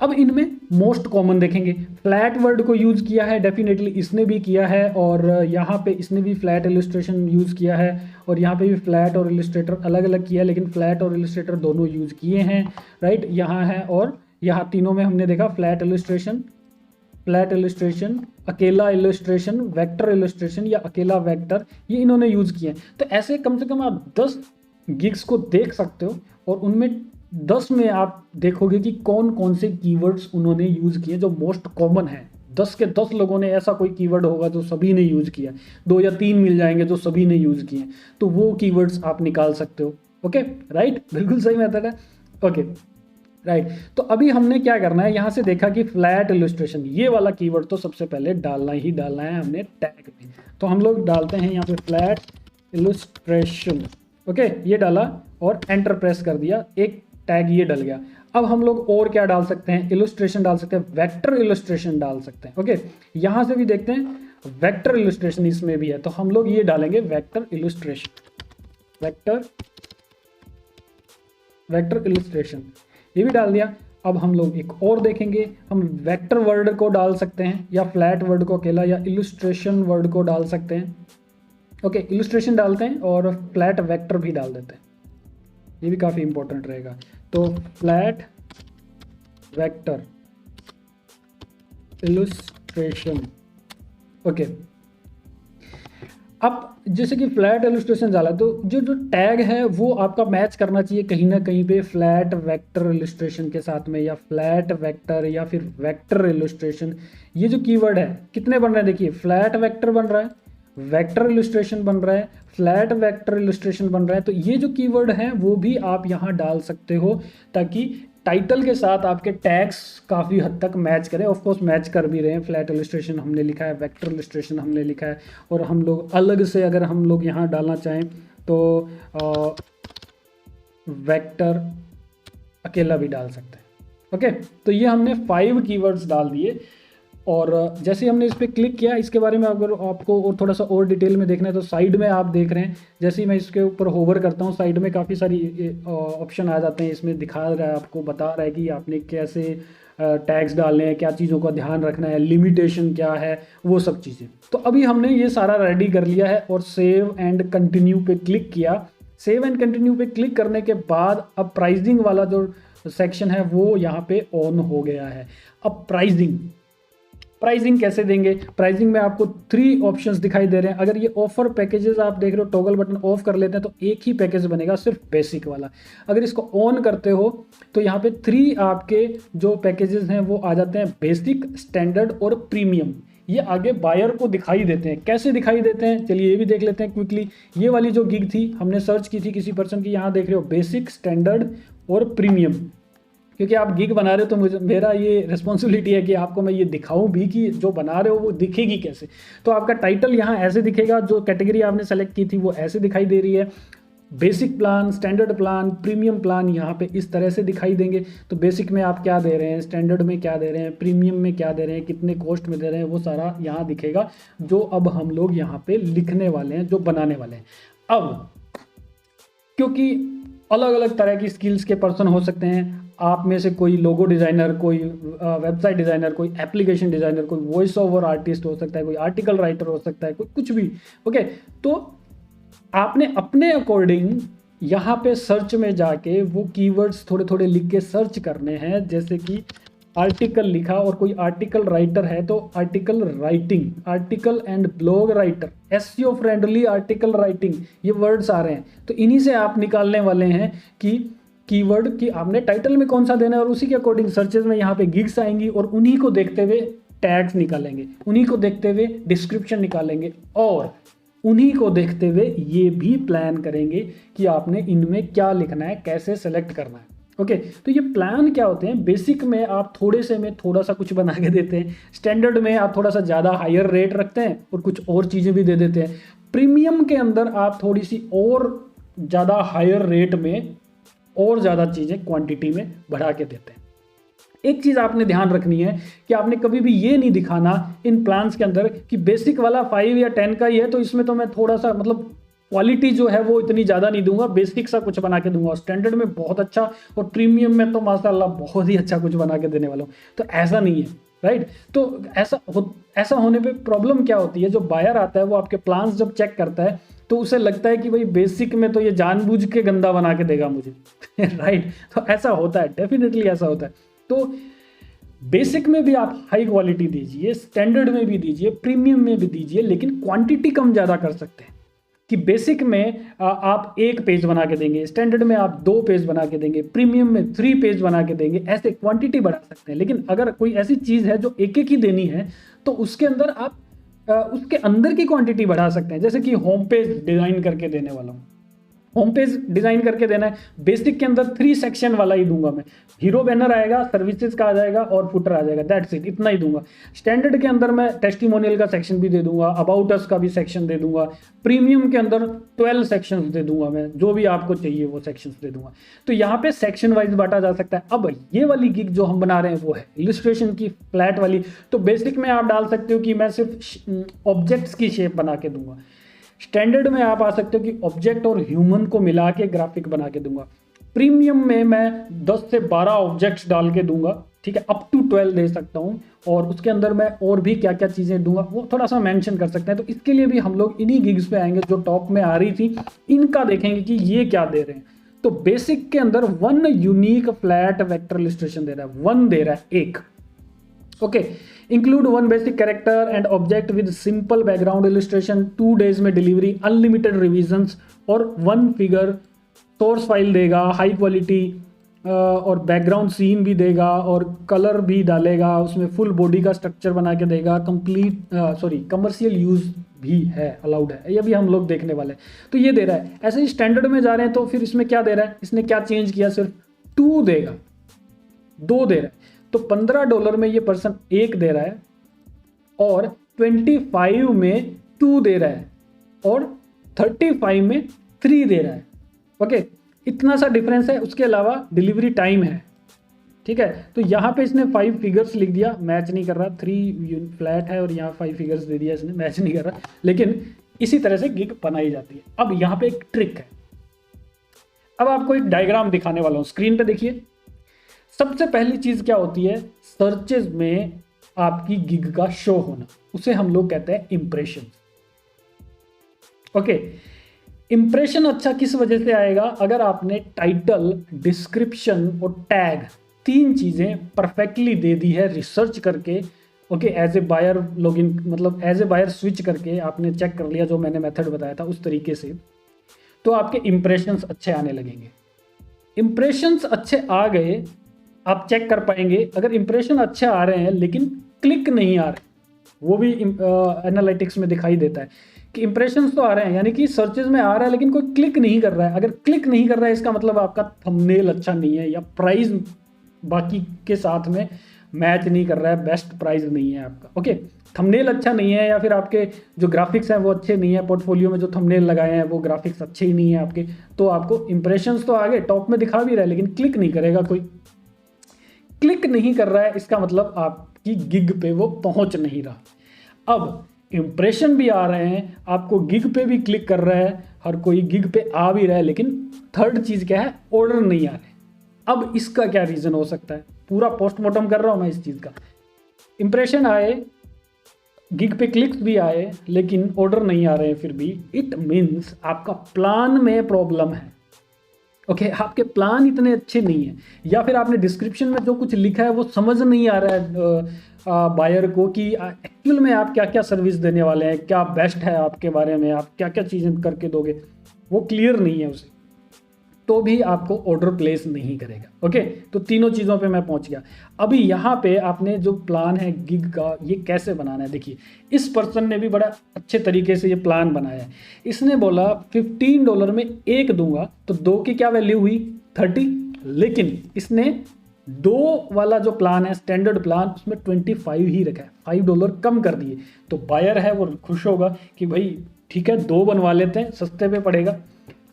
अब इनमें मोस्ट कॉमन देखेंगे, फ्लैट वर्ड को यूज़ किया है, डेफिनेटली इसने भी किया है, और यहाँ पे इसने भी फ्लैट इलस्ट्रेशन यूज़ किया है, और यहाँ पे भी फ्लैट और इलस्ट्रेटर अलग अलग किया है, लेकिन फ्लैट और इलस्ट्रेटर दोनों यूज़ किए हैं, राइट। यहाँ है और यहाँ तीनों में हमने देखा फ्लैट इलस्ट्रेशन, अकेला इलस्ट्रेशन, वेक्टर इलस्ट्रेशन या अकेला वेक्टर, ये इन्होंने यूज़ किए हैं। तो ऐसे कम से कम आप 10 गिग्स को देख सकते हो, और उनमें 10 में आप देखोगे कि कौन कौन से कीवर्ड्स उन्होंने यूज़ किए जो मोस्ट कॉमन है। 10 के 10 लोगों ने ऐसा कोई कीवर्ड होगा जो सभी ने यूज़ किया, 2 या 3 मिल जाएंगे जो सभी ने यूज़ किए, तो वो कीवर्ड्स आप निकाल सकते हो। ओके, राइट, बिल्कुल सही मेथड है। ओके, राइट, तो अभी हमने क्या करना है, यहाँ से देखा कि फ्लैट इलस्ट्रेशन, ये वाला कीवर्ड तो सबसे पहले डालना ही डालना है हमने टैग में। तो हम लोग डालते हैं यहाँ पे फ्लैट इलस्ट्रेशन। ओके, ये डाला और एंटर प्रेस कर दिया, एक टैग ये डल गया। अब हम लोग और क्या डाल सकते हैं, इलस्ट्रेशन डाल सकते हैं, वेक्टर इलस्ट्रेशन डाल सकते हैं। ओके, यहाँ से भी देखते हैं वेक्टर इलस्ट्रेशन इसमें भी है, तो हम लोग ये डालेंगे वेक्टर इलस्ट्रेशन, ये भी डाल दिया। अब हम लोग एक और देखेंगे, हम वेक्टर वर्ड को डाल सकते हैं, या फ्लैट वर्ड को अकेला, या इलस्ट्रेशन वर्ड को डाल सकते हैं। ओके, इलस्ट्रेशन डालते हैं और फ्लैट वेक्टर भी डाल देते हैं, ये भी काफ़ी इंपॉर्टेंट रहेगा। तो फ्लैट वेक्टर इलस्ट्रेशन। ओके, अब जैसे कि फ्लैट इलस्ट्रेशन डाला, तो जो टैग है वो आपका मैच करना चाहिए कहीं ना कहीं पे फ्लैट वेक्टर इलस्ट्रेशन के साथ में, या फ्लैट वेक्टर या फिर वेक्टर इलस्ट्रेशन। ये जो कीवर्ड है कितने बन रहे हैं, देखिए फ्लैट वेक्टर बन रहा है, वेक्टर इलस्ट्रेशन बन रहा है, फ्लैट वेक्टर इलस्ट्रेशन बन रहा है। तो ये जो कीवर्ड हैं वो भी आप यहाँ डाल सकते हो, ताकि टाइटल के साथ आपके टैग्स काफ़ी हद तक मैच करें। ऑफ कोर्स मैच कर भी रहे हैं, फ्लैट इलस्ट्रेशन हमने लिखा है, वेक्टर इलस्ट्रेशन हमने लिखा है, और हम लोग अलग से अगर हम लोग यहाँ डालना चाहें तो वेक्टर अकेला भी डाल सकते हैं। ओके, तो ये हमने 5 कीवर्ड्स डाल दिए, और जैसे हमने इस पर क्लिक किया, इसके बारे में अगर आपको और थोड़ा सा और डिटेल में देखना है तो साइड में आप देख रहे हैं, जैसे ही मैं इसके ऊपर होवर करता हूँ, साइड में काफ़ी सारी ऑप्शन आ जाते हैं, इसमें दिखा रहा है, आपको बता रहा है कि आपने कैसे टैग्स डालने हैं, क्या चीज़ों का ध्यान रखना है, लिमिटेशन क्या है, वो सब चीज़ें। तो अभी हमने ये सारा रेडी कर लिया है, और सेव एंड कंटिन्यू पे क्लिक किया। सेव एंड कंटिन्यू पे क्लिक करने के बाद अब प्राइसिंग वाला जो सेक्शन है वो यहाँ पे ऑन हो गया है। अब प्राइसिंग कैसे देंगे, प्राइसिंग में आपको 3 ऑप्शंस दिखाई दे रहे हैं। अगर ये ऑफर पैकेजेस आप देख रहे हो, टॉगल बटन ऑफ कर लेते हैं तो एक ही पैकेज बनेगा, सिर्फ बेसिक वाला। अगर इसको ऑन करते हो तो यहाँ पे 3 आपके जो पैकेजेस हैं वो आ जाते हैं, बेसिक, स्टैंडर्ड और प्रीमियम। ये आगे बायर को दिखाई देते हैं। कैसे दिखाई देते हैं, चलिए ये भी देख लेते हैं क्विकली। ये वाली जो गिग थी, हमने सर्च की थी किसी पर्सन की, यहाँ देख रहे हो बेसिक, स्टैंडर्ड और प्रीमियम। क्योंकि आप गिग बना रहे हो तो मेरा ये रिस्पॉन्सिबिलिटी है कि आपको मैं ये दिखाऊं भी कि जो बना रहे हो वो दिखेगी कैसे। तो आपका टाइटल यहाँ ऐसे दिखेगा, जो कैटेगरी आपने सेलेक्ट की थी वो ऐसे दिखाई दे रही है। Basic plan, standard plan, premium plan यहाँ पे इस तरह से दिखाई देंगे। तो बेसिक में आप क्या दे रहे हैं, स्टैंडर्ड में क्या दे रहे हैं, प्रीमियम में क्या दे रहे हैं, कितने कॉस्ट में दे रहे हैं, वो सारा यहाँ दिखेगा, जो अब हम लोग यहाँ पे लिखने वाले हैं, जो बनाने वाले हैं। अब क्योंकि अलग अलग तरह की स्किल्स के पर्सन हो सकते हैं, आप में से कोई लोगो डिज़ाइनर, कोई वेबसाइट डिज़ाइनर, कोई एप्लीकेशन डिज़ाइनर, कोई वॉइस ओवर आर्टिस्ट हो सकता है, कोई आर्टिकल राइटर हो सकता है, कोई कुछ भी। ओके, तो आपने अपने अकॉर्डिंग यहाँ पे सर्च में जाके वो कीवर्ड्स थोड़े थोड़े लिख के सर्च करने हैं। जैसे कि आर्टिकल लिखा और कोई आर्टिकल राइटर है तो article writing, article and blog writer, SEO friendly article writing, ये वर्ड्स आ रहे हैं। तो इन्हीं से आप निकालने वाले हैं कि कीवर्ड कि आपने टाइटल में कौन सा देना है और उसी के अकॉर्डिंग सर्चेज में यहाँ पे गिग्स आएंगी और उन्हीं को देखते हुए टैग्स निकालेंगे, उन्हीं को देखते हुए डिस्क्रिप्शन निकालेंगे और उन्हीं को देखते हुए ये भी प्लान करेंगे कि आपने इनमें क्या लिखना है, कैसे सेलेक्ट करना है। ओके तो ये प्लान क्या होते हैं, बेसिक में आप थोड़े से में थोड़ा सा कुछ बना के देते हैं, स्टैंडर्ड में आप थोड़ा सा ज़्यादा हायर रेट रखते हैं और कुछ और चीज़ें भी दे देते हैं, प्रीमियम के अंदर आप थोड़ी सी और ज़्यादा हायर रेट में और ज़्यादा चीज़ें क्वांटिटी में बढ़ा के देते हैं। एक चीज़ आपने ध्यान रखनी है कि आपने कभी भी ये नहीं दिखाना इन प्लान्स के अंदर कि बेसिक वाला 5 या 10 का ही है तो इसमें तो मैं थोड़ा सा मतलब क्वालिटी जो है वो इतनी ज़्यादा नहीं दूंगा, बेसिक सा कुछ बना के दूंगा, स्टैंडर्ड में बहुत अच्छा और प्रीमियम में तो माशाल्लाह बहुत ही अच्छा कुछ बना के देने वाला हूँ। तो ऐसा नहीं है, राइट। तो ऐसा होने पे प्रॉब्लम क्या होती है, जो बायर आता है वो आपके प्लान्स जब चेक करता है तो उसे लगता है कि भाई बेसिक में तो ये जानबूझ के गंदा बना के देगा मुझे राइट। तो ऐसा होता है, डेफिनेटली ऐसा होता है। तो बेसिक में भी आप हाई क्वालिटी दीजिए, स्टैंडर्ड में भी दीजिए, प्रीमियम में भी दीजिए, लेकिन क्वांटिटी कम ज़्यादा कर सकते हैं कि बेसिक में आप 1 पेज बना के देंगे, स्टैंडर्ड में आप 2 पेज बना के देंगे, प्रीमियम में 3 पेज बना के देंगे, ऐसे क्वांटिटी बढ़ा सकते हैं। लेकिन अगर कोई ऐसी चीज़ है जो एक ही देनी है तो उसके अंदर आप उसके अंदर की क्वांटिटी बढ़ा सकते हैं। जैसे कि होम पेज डिज़ाइन करके देने वाला हूँ, होम पेज डिज़ाइन करके देना है, बेसिक के अंदर 3 सेक्शन वाला ही दूंगा मैं, हीरो बैनर आएगा, सर्विसेज का आ जाएगा और फुटर आ जाएगा, दैट्स इट, इतना ही दूंगा। स्टैंडर्ड के अंदर मैं टेस्टिमोनियल का सेक्शन भी दे दूंगा, अबाउट अस का भी सेक्शन दे दूंगा, प्रीमियम के अंदर 12 सेक्शंस दे दूंगा मैं, जो भी आपको चाहिए वो सेक्शंस दे दूंगा। तो यहाँ पे सेक्शन वाइज बांटा जा सकता है। अब ये वाली गिग जो हम बना रहे हैं वो है इलिस्ट्रेशन की फ्लैट वाली, तो बेसिक में आप डाल सकते हो कि मैं सिर्फ ऑब्जेक्ट्स की शेप बना के दूंगा, स्टैंडर्ड में आप आ सकते हो कि ऑब्जेक्ट और ह्यूमन को मिला के ग्राफिक बना के दूंगा, प्रीमियम में मैं 10 से 12 ऑब्जेक्ट्स डाल के दूंगा, ठीक है, अप टू 12 दे सकता हूं, और उसके अंदर मैं और भी क्या क्या चीज़ें दूंगा वो थोड़ा सा मेंशन कर सकते हैं। तो इसके लिए भी हम लोग इन्हीं गिग्स पे आएंगे जो टॉप में आ रही थी, इनका देखेंगे कि ये क्या दे रहे हैं। तो बेसिक के अंदर 1 यूनिक फ्लैट वेक्टर इलिस्ट्रेशन दे रहा है, 1 दे रहा है, 1। Okay, include 1 basic character and object with simple background illustration, 2 days में डिलीवरी, अनलिमिटेड रिविजन्स और 1 फिगर सोर्स फाइल देगा, हाई क्वालिटी और बैकग्राउंड सीन भी देगा और कलर भी डालेगा, उसमें फुल बॉडी का स्ट्रक्चर बना के देगा, कमर्शियल यूज भी है, अलाउड है, ये भी हम लोग देखने वाले हैं। तो ये दे रहा है। ऐसे ही स्टैंडर्ड में जा रहे हैं तो फिर इसमें क्या दे रहा है, इसने क्या चेंज किया, सिर्फ 2 देगा, 2 दे रहा है। तो $15 में ये पर्सन 1 दे रहा है और 25 में 2 दे रहा है और 35 में 3 दे रहा है। ओके, इतना सा डिफरेंस है। उसके अलावा डिलीवरी टाइम है, ठीक है। तो यहाँ पे इसने 5 फिगर्स लिख दिया, मैच नहीं कर रहा, 3 फ्लैट है और यहाँ 5 फिगर्स दे दिया इसने, मैच नहीं कर रहा, लेकिन इसी तरह से गिग बनाई जाती है। अब यहाँ पे एक ट्रिक है, अब आपको एक डायग्राम दिखाने वाला हूँ, स्क्रीन पे देखिए। सबसे पहली चीज क्या होती है, सर्चेज में आपकी गिग का शो होना, उसे हम लोग कहते हैं इंप्रेशन। ओके, इंप्रेशन अच्छा किस वजह से आएगा, अगर आपने टाइटल, डिस्क्रिप्शन और टैग 3 चीजें परफेक्टली दे दी है रिसर्च करके। Okay, as a buyer login, मतलब एज ए बायर स्विच करके आपने चेक कर लिया, जो मैंने मेथड बताया था उस तरीके से, तो आपके इंप्रेशंस अच्छे आने लगेंगे। इंप्रेशंस अच्छे आ गए, आप चेक कर पाएंगे। अगर इंप्रेशन अच्छे आ रहे हैं लेकिन क्लिक नहीं आ रहे, वो भी एनालिटिक्स में दिखाई देता है कि इंप्रेशंस तो आ रहे हैं, यानी कि सर्चेज में आ रहा है लेकिन कोई क्लिक नहीं कर रहा है। अगर क्लिक नहीं कर रहा है इसका मतलब आपका थंबनेल अच्छा नहीं है, या प्राइस बाकी के साथ में मैच नहीं कर रहा है, बेस्ट प्राइस नहीं है आपका। ओके, थंबनेल अच्छा नहीं है, या फिर आपके जो ग्राफिक्स हैं वो अच्छे नहीं है, पोर्टफोलियो में जो थंबनेल लगाए हैं वो ग्राफिक्स अच्छे ही नहीं है आपके, तो आपको इंप्रेशंस तो आगे टॉप में दिखा भी रहा है लेकिन क्लिक नहीं करेगा कोई। क्लिक नहीं कर रहा है इसका मतलब आपकी गिग पे वो पहुंच नहीं रहा। अब इंप्रेशन भी आ रहे हैं, आपको गिग पे भी क्लिक कर रहा है, हर कोई गिग पे आ भी रहा है, लेकिन थर्ड चीज क्या है, ऑर्डर नहीं आ रहे। अब इसका क्या रीजन हो सकता है, पूरा पोस्टमार्टम कर रहा हूं मैं इस चीज का। इंप्रेशन आए, गिग पे क्लिक्स भी आए, लेकिन ऑर्डर नहीं आ रहे हैं फिर भी, इट मीन्स आपका प्लान में प्रॉब्लम है। ओके आपके प्लान इतने अच्छे नहीं है, या फिर आपने डिस्क्रिप्शन में जो कुछ लिखा है वो समझ नहीं आ रहा है बायर को कि एक्चुअल में आप क्या क्या सर्विस देने वाले हैं, क्या बेस्ट है आपके बारे में, आप क्या क्या चीज़ें करके दोगे, वो क्लियर नहीं है उसे, तो भी आपको ऑर्डर प्लेस नहीं करेगा। ओके तो तीनों चीज़ों पे मैं पहुंच गया। अभी यहाँ पे आपने जो प्लान है गिग का, ये कैसे बनाना है, देखिए इस पर्सन ने भी बड़ा अच्छे तरीके से ये प्लान बनाया है। इसने बोला $15 में एक दूंगा, तो 2 की क्या वैल्यू हुई 30, लेकिन इसने 2 वाला जो प्लान है स्टैंडर्ड प्लान उसमें 25 ही रखा है, $5 कम कर दिए। तो बायर है वो खुश होगा कि भाई ठीक है 2 बनवा लेते हैं, सस्ते पे पड़ेगा।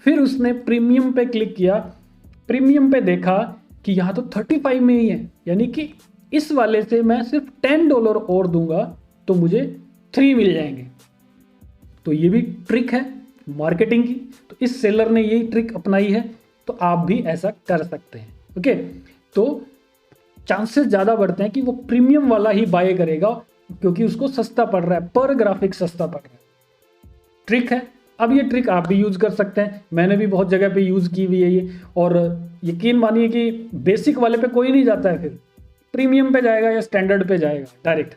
फिर उसने प्रीमियम पे क्लिक किया, प्रीमियम पे देखा कि यहाँ तो 35 में ही है, यानी कि इस वाले से मैं सिर्फ $10 और दूंगा तो मुझे 3 मिल जाएंगे। तो ये भी ट्रिक है मार्केटिंग की, तो इस सेलर ने यही ट्रिक अपनाई है, तो आप भी ऐसा कर सकते हैं। ओके तो चांसेस ज़्यादा बढ़ते हैं कि वो प्रीमियम वाला ही बाय करेगा, क्योंकि उसको सस्ता पड़ रहा है, पर ग्राफिक सस्ता पड़ रहा है। ट्रिक है। अब ये ट्रिक आप भी यूज़ कर सकते हैं, मैंने भी बहुत जगह पे यूज़ की हुई है ये, और यकीन मानिए कि बेसिक वाले पे कोई नहीं जाता है, फिर प्रीमियम पे जाएगा या स्टैंडर्ड पे जाएगा डायरेक्ट।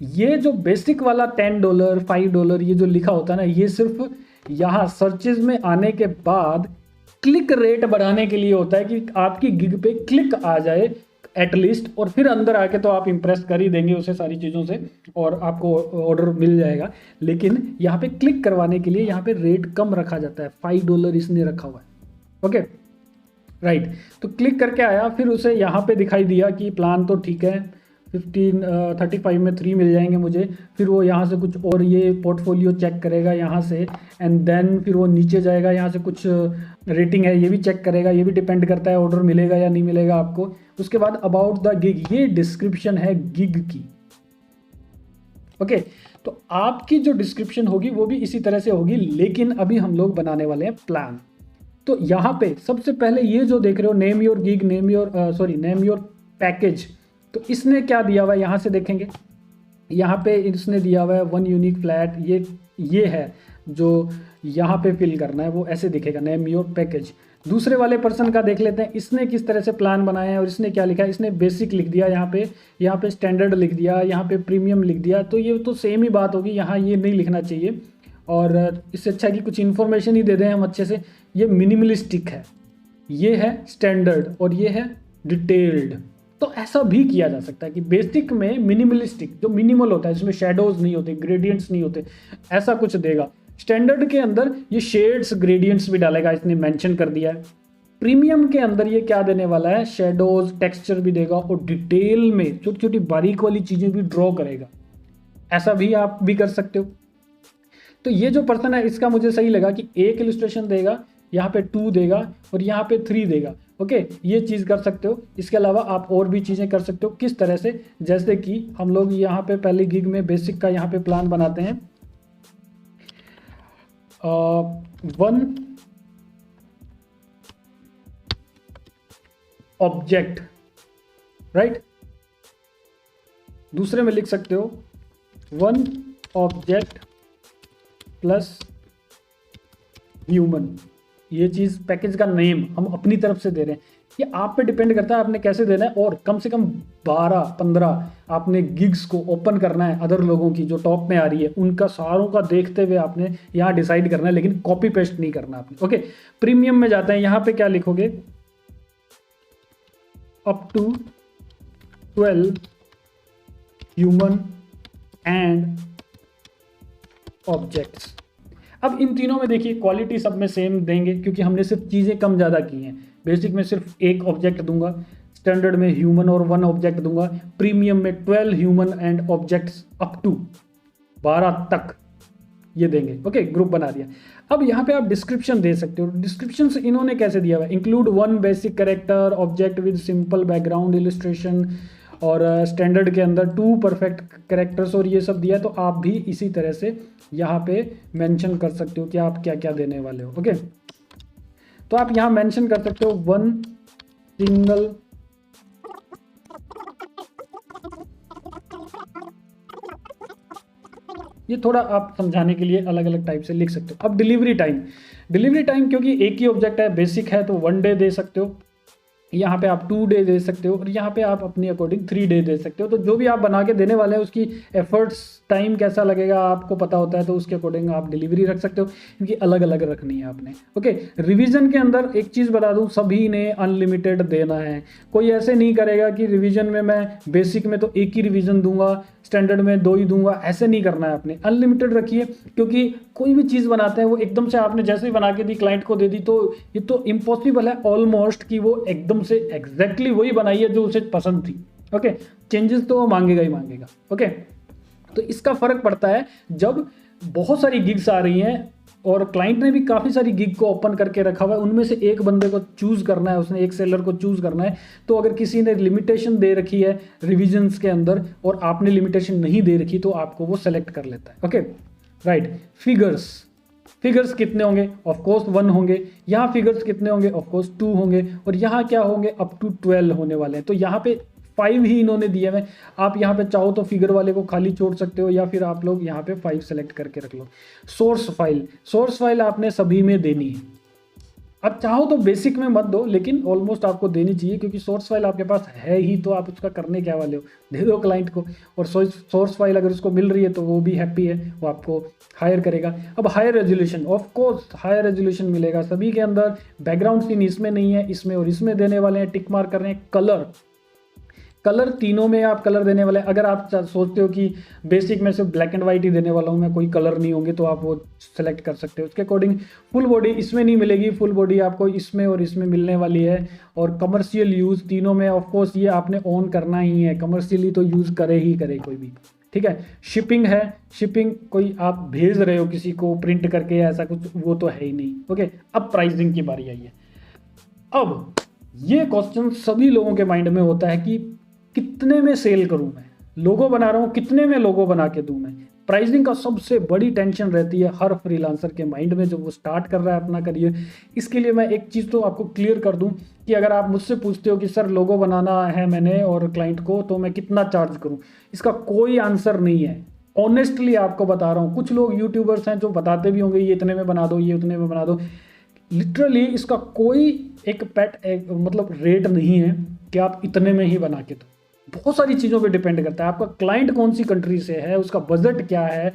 ये जो बेसिक वाला $10 $5 ये जो लिखा होता है ना, ये सिर्फ यहाँ सर्चेज में आने के बाद क्लिक रेट बढ़ाने के लिए होता है कि आपकी गिग पे क्लिक आ जाए एटलीस्ट, और फिर अंदर आके तो आप इंप्रेस कर ही देंगे उसे सारी चीज़ों से और आपको ऑर्डर मिल जाएगा। लेकिन यहाँ पे क्लिक करवाने के लिए यहाँ पे रेट कम रखा जाता है, $5 इसने रखा हुआ है। ओके राइट, तो क्लिक करके आया, फिर उसे यहाँ पे दिखाई दिया कि प्लान तो ठीक है 35 में 3 मिल जाएंगे मुझे। फिर वो यहाँ से कुछ और ये पोर्टफोलियो चेक करेगा यहाँ से, एंड देन फिर वो नीचे जाएगा, यहाँ से कुछ रेटिंग है ये भी चेक करेगा, ये भी डिपेंड करता है ऑर्डर मिलेगा या नहीं मिलेगा आपको। उसके बाद अबाउट द गिग, ये डिस्क्रिप्शन है गिग की। ओके तो आपकी जो डिस्क्रिप्शन होगी वो भी इसी तरह से होगी, लेकिन अभी हम लोग बनाने वाले हैं प्लान। तो यहाँ पे सबसे पहले ये जो देख रहे हो name your gig, name your package, तो इसने क्या दिया हुआ है यहाँ से देखेंगे, यहाँ पे इसने दिया हुआ है 1 यूनिक फ्लैट, ये है जो यहाँ पे फिल करना है, वो ऐसे दिखेगा नेम योर पैकेज। दूसरे वाले पर्सन का देख लेते हैं, इसने किस तरह से प्लान बनाया है और इसने क्या लिखा है। इसने बेसिक लिख दिया, यहाँ पे स्टैंडर्ड लिख दिया, यहाँ पे प्रीमियम लिख दिया, तो ये तो सेम ही बात होगी, यहाँ ये नहीं लिखना चाहिए। और इससे अच्छा कि कुछ इन्फॉर्मेशन ही दे दें हम अच्छे से। ये मिनिमलिस्टिक है, ये है स्टैंडर्ड और ये है डिटेल्ड। तो ऐसा भी किया जा सकता है कि बेसिक में मिनिमलिस्टिक, जो मिनिमल होता है जिसमें शेडोज नहीं होते, ग्रेडियंट्स नहीं होते, ऐसा कुछ देगा। स्टैंडर्ड के अंदर ये शेड्स ग्रेडियंट्स भी डालेगा, इसने मेंशन कर दिया है। प्रीमियम के अंदर ये क्या देने वाला है, शेडोज टेक्सचर भी देगा और डिटेल में छोटी छोटी बारीक वाली चीजें भी ड्रॉ करेगा। ऐसा भी आप भी कर सकते हो। तो ये जो पर्सन है इसका मुझे सही लगा कि 1 इलस्ट्रेशन देगा, यहाँ पे 2 देगा और यहाँ पे 3 देगा। ओके ये चीज़ कर सकते हो। इसके अलावा आप और भी चीज़ें कर सकते हो। किस तरह से, जैसे कि हम लोग यहाँ पे पहले गिग में बेसिक का यहाँ पे प्लान बनाते हैं। 1 ऑब्जेक्ट, राइट। दूसरे में लिख सकते हो 1 ऑब्जेक्ट प्लस ह्यूमन। ये चीज़ पैकेज का नेम हम अपनी तरफ से दे रहे हैं, ये आप पे डिपेंड करता है आपने कैसे देना है। और कम से कम 12-15 आपने गिग्स को ओपन करना है, अदर लोगों की जो टॉप में आ रही है उनका सारों का देखते हुए आपने यहाँ डिसाइड करना है, लेकिन कॉपी पेस्ट नहीं करना आपने। ओके प्रीमियम में जाते हैं, यहाँ पे क्या लिखोगे, up to 12 human and objects. अब इन तीनों में देखिए क्वालिटी सब में सेम देंगे, क्योंकि हमने सिर्फ चीज़ें कम ज़्यादा की हैं। बेसिक में सिर्फ 1 ऑब्जेक्ट दूंगा, स्टैंडर्ड में ह्यूमन और 1 ऑब्जेक्ट दूंगा, प्रीमियम में 12 human and objects up to 12 तक ये देंगे। ओके ग्रुप बना दिया। अब यहाँ पे आप डिस्क्रिप्शन दे सकते हो। डिस्क्रिप्शन इन्होंने कैसे दिया हुआ है, include 1 basic character object with simple background illustration, और स्टैंडर्ड के अंदर 2 परफेक्ट कैरेक्टर्स और ये सब दिया है। तो आप भी इसी तरह से यहाँ पे मेंशन कर सकते हो कि आप क्या क्या देने वाले हो। ओके तो आप यहाँ मेंशन कर सकते हो 1 सिंगल ये थोड़ा आप समझाने के लिए अलग अलग टाइप से लिख सकते हो। अब डिलीवरी टाइम क्योंकि एक ही ऑब्जेक्ट है, बेसिक है, तो 1 डे दे सकते हो, यहाँ पे आप 2 डे दे सकते हो, और यहाँ पे आप अपनी अकॉर्डिंग 3 डे दे सकते हो। तो जो भी आप बना के देने वाले हैं उसकी एफर्ट्स टाइम कैसा लगेगा आपको पता होता है, तो उसके अकॉर्डिंग आप डिलीवरी रख सकते हो, क्योंकि अलग अलग रखनी है आपने। ओके, रिवीजन के अंदर एक चीज़ बता दूं, सभी ने अनलिमिटेड देना है। कोई ऐसे नहीं करेगा कि रिवीजन में मैं बेसिक में तो एक ही रिवीजन दूंगा, स्टैंडर्ड में 2 ही दूंगा, ऐसे नहीं करना है आपने। अनलिमिटेड रखिए, क्योंकि कोई भी चीज़ बनाते हैं वो एकदम से आपने जैसे ही बना के दी क्लाइंट को दे दी, तो ये तो इम्पॉसिबल है ऑलमोस्ट कि वो एकदम से एग्जैक्टली वही बनाई है जो उसे पसंद थी। ओके, चेंजेस तो वो मांगेगा ही मांगेगा। ओके, तो इसका फर्क पड़ता है जब बहुत सारी गिग्स आ रही हैं और क्लाइंट ने भी काफ़ी सारी गिग को ओपन करके रखा हुआ है, उनमें से एक बंदे को चूज़ करना है, उसने एक सेलर को चूज़ करना है। तो अगर किसी ने लिमिटेशन दे रखी है रिविजन्स के अंदर और आपने लिमिटेशन नहीं दे रखी, तो आपको वो सेलेक्ट कर लेता है। Okay, right. फिगर्स कितने होंगे? ऑफ कोर्स 1 होंगे। यहाँ फिगर्स कितने होंगे? ऑफ कोर्स 2 होंगे। और यहाँ क्या होंगे? अप टू 12 होने वाले हैं। तो यहाँ पे 5 ही इन्होंने दिए हुए। आप यहाँ पे चाहो तो फिगर वाले को खाली छोड़ सकते हो, या फिर आप लोग यहाँ पे 5 सेलेक्ट करके रख लो। सोर्स फाइल आपने सभी में देनी है। अब चाहो तो बेसिक में मत दो, लेकिन ऑलमोस्ट आपको देनी चाहिए, क्योंकि सोर्स फाइल आपके पास है ही, तो आप उसका करने क्या वाले हो, दे दो क्लाइंट को। और सोर्स फाइल अगर उसको मिल रही है तो वो भी हैप्पी है, वो आपको हायर करेगा। अब higher resolution, of course higher resolution मिलेगा सभी के अंदर। बैकग्राउंड सीन इसमें नहीं है, इसमें और इसमें देने वाले हैं, टिक मार्क कर रहे हैं। कलर तीनों में आप कलर देने वाले हैं। अगर आप सोचते हो कि बेसिक में सिर्फ ब्लैक एंड वाइट ही देने वाला हूँ मैं, कोई कलर नहीं होंगे, तो आप वो सेलेक्ट कर सकते हो। उसके अकॉर्डिंग फुल बॉडी इसमें नहीं मिलेगी, फुल बॉडी आपको इसमें और इसमें मिलने वाली है। और कमर्शियल यूज़ तीनों में ऑफ कोर्स ये आपने ऑन करना ही है, कमर्शियली तो यूज़ करे ही करे कोई भी, ठीक है। शिपिंग है, शिपिंग कोई आप भेज रहे हो किसी को प्रिंट करके ऐसा कुछ, वो तो है ही नहीं। ओके, अब प्राइसिंग की बारी आई है। अब ये क्वेश्चन सभी लोगों के माइंड में होता है कि कितने में सेल करूं मैं, लोगो बना रहा हूं, कितने में लोगो बना के दूं मैं। प्राइसिंग का सबसे बड़ी टेंशन रहती है हर फ्रीलांसर के माइंड में जब वो स्टार्ट कर रहा है अपना करियर। इसके लिए मैं एक चीज़ तो आपको क्लियर कर दूं कि अगर आप मुझसे पूछते हो कि सर लोगो बनाना है मैंने और क्लाइंट को, तो मैं कितना चार्ज करूं, इसका कोई आंसर नहीं है। ऑनेस्टली आपको बता रहा हूँ, कुछ लोग यूट्यूबर्स हैं जो बताते भी होंगे ये इतने में बना दो, ये उतने में बना दो। लिटरली इसका कोई एक मतलब रेट नहीं है कि आप इतने में ही बना के दो। बहुत सारी चीज़ों पे डिपेंड करता है। आपका क्लाइंट कौन सी कंट्री से है, उसका बजट क्या है,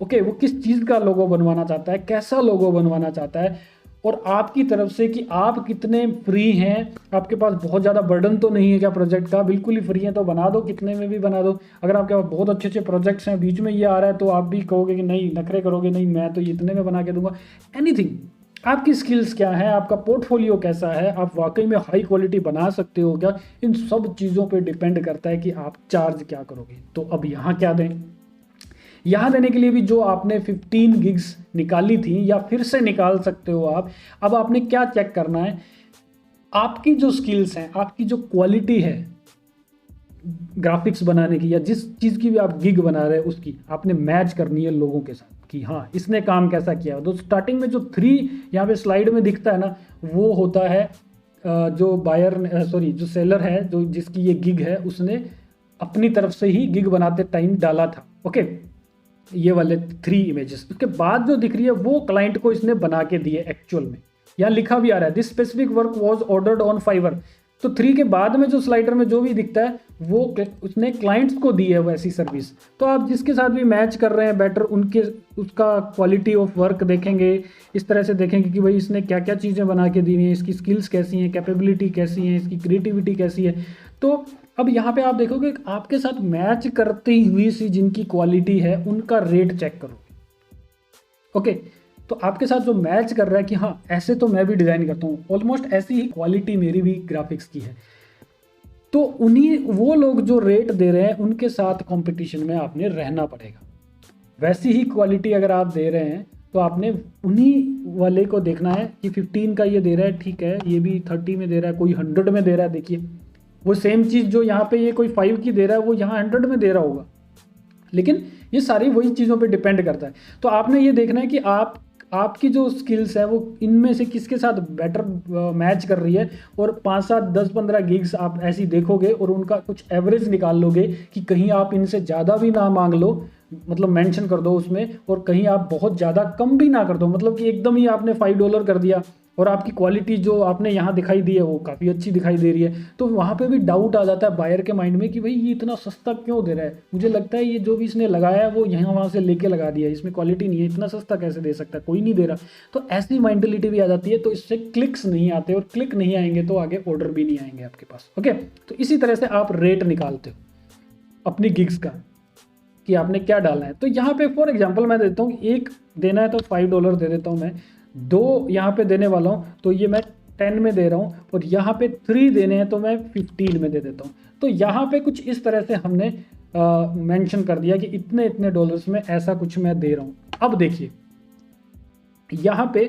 ओके, वो किस चीज़ का लोगो बनवाना चाहता है, कैसा लोगो बनवाना चाहता है, और आपकी तरफ से कि आप कितने फ्री हैं। आपके पास बहुत ज़्यादा बर्डन तो नहीं है क्या प्रोजेक्ट का, बिल्कुल ही फ्री है तो बना दो, कितने में भी बना दो। अगर आपके पास बहुत अच्छे अच्छे प्रोजेक्ट्स हैं, बीच में ये आ रहा है, तो आप भी कहोगे कि नहीं, नखरे करोगे, नहीं मैं तो ये इतने में बना के दूंगा। एनीथिंग, आपकी स्किल्स क्या है, आपका पोर्टफोलियो कैसा है, आप वाकई में हाई क्वालिटी बना सकते हो क्या, इन सब चीज़ों पे डिपेंड करता है कि आप चार्ज क्या करोगे। तो अब यहाँ क्या दें, यहाँ देने के लिए भी जो आपने 15 गिग्स निकाली थी या फिर से निकाल सकते हो आप। अब आपने क्या चेक करना है, आपकी जो स्किल्स हैं, आपकी जो क्वालिटी है ग्राफिक्स बनाने की या जिस चीज़ की भी आप गिग बना रहे हैं उसकी आपने मैच करनी है लोगों के साथ कि हाँ इसने काम कैसा किया। तो स्टार्टिंग में जो 3 यहाँ पे स्लाइड में दिखता है ना, वो होता है जो जो सेलर है, जो जिसकी ये गिग है, उसने अपनी तरफ से ही गिग बनाते टाइम डाला था। ओके, ये वाले 3 इमेजेस। उसके बाद जो दिख रही है वो क्लाइंट को इसने बना के दिए एक्चुअल में। यहाँ लिखा भी आ रहा है this specific work was ordered on Fiverr. तो 3 के बाद में जो स्लाइडर में जो भी दिखता है वो उसने क्लाइंट्स को दी है वैसी सर्विस। तो आप जिसके साथ भी मैच कर रहे हैं बेटर उसका क्वालिटी ऑफ वर्क देखेंगे, इस तरह से देखेंगे कि भाई इसने क्या क्या चीज़ें बना के दी हैं, इसकी स्किल्स कैसी हैं, कैपेबिलिटी कैसी है, इसकी क्रिएटिविटी कैसी है। तो अब यहाँ पे आप देखोगे आपके साथ मैच करती हुई सी जिनकी क्वालिटी है उनका रेट चेक करोगे। ओके, तो आपके साथ जो मैच कर रहा है कि हाँ ऐसे तो मैं भी डिज़ाइन करता हूँ, ऑलमोस्ट ऐसी ही क्वालिटी मेरी भी ग्राफिक्स की है, तो वो लोग जो रेट दे रहे हैं उनके साथ कंपटीशन में आपने रहना पड़ेगा। वैसी ही क्वालिटी अगर आप दे रहे हैं तो आपने उन्हीं वाले को देखना है कि 15 का ये दे रहा है, ठीक है, ये भी 30 में दे रहा है, कोई 100 में दे रहा है। देखिए वो सेम चीज़ जो यहाँ पे ये कोई 5 की दे रहा है वो यहाँ 100 में दे रहा होगा, लेकिन ये सारी वही चीज़ों पे डिपेंड करता है। तो आपने ये देखना है कि आपकी जो स्किल्स है वो इनमें से किसके साथ बेटर मैच कर रही है, और 5, 7, 10, 15 गिग्स आप ऐसी देखोगे और उनका कुछ एवरेज निकाल लोगे कि कहीं आप इनसे ज़्यादा भी ना मांग लो, मतलब मेंशन कर दो उसमें, और कहीं आप बहुत ज़्यादा कम भी ना कर दो, मतलब कि एकदम ही आपने $5 कर दिया और आपकी क्वालिटी जो आपने यहाँ दिखाई दी है वो काफ़ी अच्छी दिखाई दे रही है, तो वहाँ पे भी डाउट आ जाता है बायर के माइंड में कि भाई ये इतना सस्ता क्यों दे रहा है, मुझे लगता है ये जो भी इसने लगाया है वो यहाँ वहाँ से लेके लगा दिया है, इसमें क्वालिटी नहीं है, इतना सस्ता कैसे दे सकता है, कोई नहीं दे रहा। तो ऐसी मेंटलिटी भी आ जाती है, तो इससे क्लिक्स नहीं आते, और क्लिक नहीं आएंगे तो आगे ऑर्डर भी नहीं आएंगे आपके पास। ओके, तो इसी तरह से आप रेट निकालते हो अपनी गिग्स का कि आपने क्या डालना है। तो यहाँ पे फॉर एग्जांपल मैं देता हूँ, एक देना है तो $5 दे देता हूँ मैं, 2 यहाँ पे देने वाला हूँ तो ये मैं 10 में दे रहा हूँ, और यहाँ पे 3 देने हैं तो मैं 15 में दे देता हूँ। तो यहाँ पे कुछ इस तरह से हमने मेंशन कर दिया कि इतने इतने डॉलर्स में ऐसा कुछ मैं दे रहा हूँ। अब देखिए यहाँ पे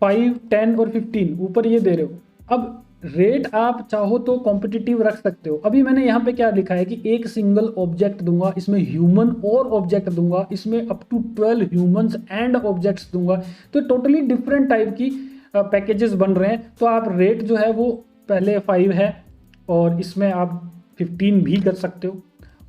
5, 10 और 15 ऊपर ये दे रहे हो। अब रेट आप चाहो तो कॉम्पिटिटिव रख सकते हो। अभी मैंने यहाँ पे क्या लिखा है कि एक सिंगल ऑब्जेक्ट दूंगा, इसमें ह्यूमन और ऑब्जेक्ट दूंगा, इसमें up to 12 humans and objects दूंगा। तो टोटली डिफरेंट टाइप की पैकेजेस बन रहे हैं। तो आप रेट जो है वो पहले 5 है, और इसमें आप 15 भी कर सकते हो,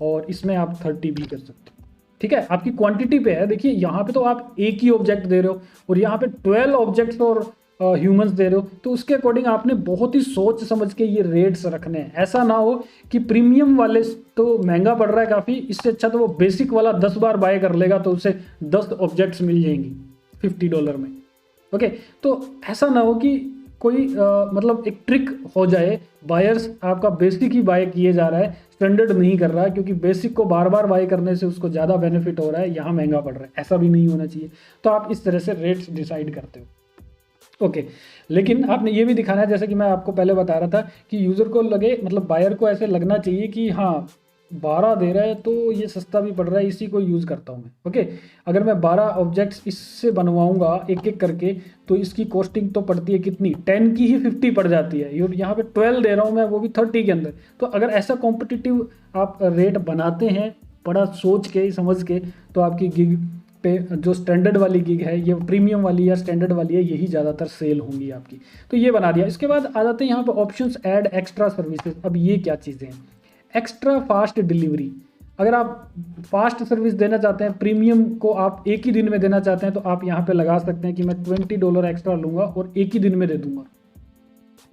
और इसमें आप 30 भी कर सकते हो। ठीक है, आपकी क्वांटिटी पे है। देखिए यहाँ पे तो आप एक ही ऑब्जेक्ट दे रहे हो, और यहाँ पे 12 ऑब्जेक्ट्स और ह्यूमंस दे रहे हो, तो उसके अकॉर्डिंग आपने बहुत ही सोच समझ के ये रेट्स रखने हैं। ऐसा ना हो कि प्रीमियम वाले तो महंगा पड़ रहा है काफ़ी, इससे अच्छा तो वो बेसिक वाला 10 बार बाय कर लेगा तो उसे 10 ऑब्जेक्ट्स मिल जाएंगी $50 में। ओके, तो ऐसा ना हो कि कोई मतलब एक ट्रिक हो जाए, बायर्स आपका बेसिक ही बाय किए जा रहा है, स्टैंडर्ड नहीं कर रहा है, क्योंकि बेसिक को बार बार बाय करने से उसको ज़्यादा बेनिफिट हो रहा है, यहाँ महंगा पड़ रहा है। ऐसा भी नहीं होना चाहिए। तो आप इस तरह से रेट्स डिसाइड करते हो। ओके, लेकिन आपने ये भी दिखाना है, जैसे कि मैं आपको पहले बता रहा था कि यूज़र को लगे, मतलब बायर को ऐसे लगना चाहिए कि हाँ 12 दे रहा है तो ये सस्ता भी पड़ रहा है, इसी को यूज़ करता हूँ मैं। ओके, अगर मैं 12 ऑब्जेक्ट्स इससे बनवाऊंगा एक एक करके, तो इसकी कॉस्टिंग तो पड़ती है कितनी, 10 की ही 50 पड़ जाती है। और यहाँ पे 12 दे रहा हूँ मैं, वो भी 30 के अंदर। तो अगर ऐसा कॉम्पिटिटिव आप रेट बनाते हैं बड़ा सोच के समझ के, तो आपकी गिग पे जो स्टैंडर्ड वाली गिग है, ये प्रीमियम वाली या स्टैंडर्ड वाली है, यही ज़्यादातर सेल होंगी आपकी। तो ये बना दिया। इसके बाद आ जाते हैं यहाँ पे ऑप्शंस, ऐड एक्स्ट्रा सर्विसेज। अब ये क्या चीज़ें हैं? Extra fast delivery. अगर आप फास्ट सर्विस देना चाहते हैं, प्रीमियम को आप एक ही दिन में देना चाहते हैं, तो आप यहाँ पे लगा सकते हैं कि मैं $20 एक्स्ट्रा लूँगा और एक ही दिन में दे दूँगा।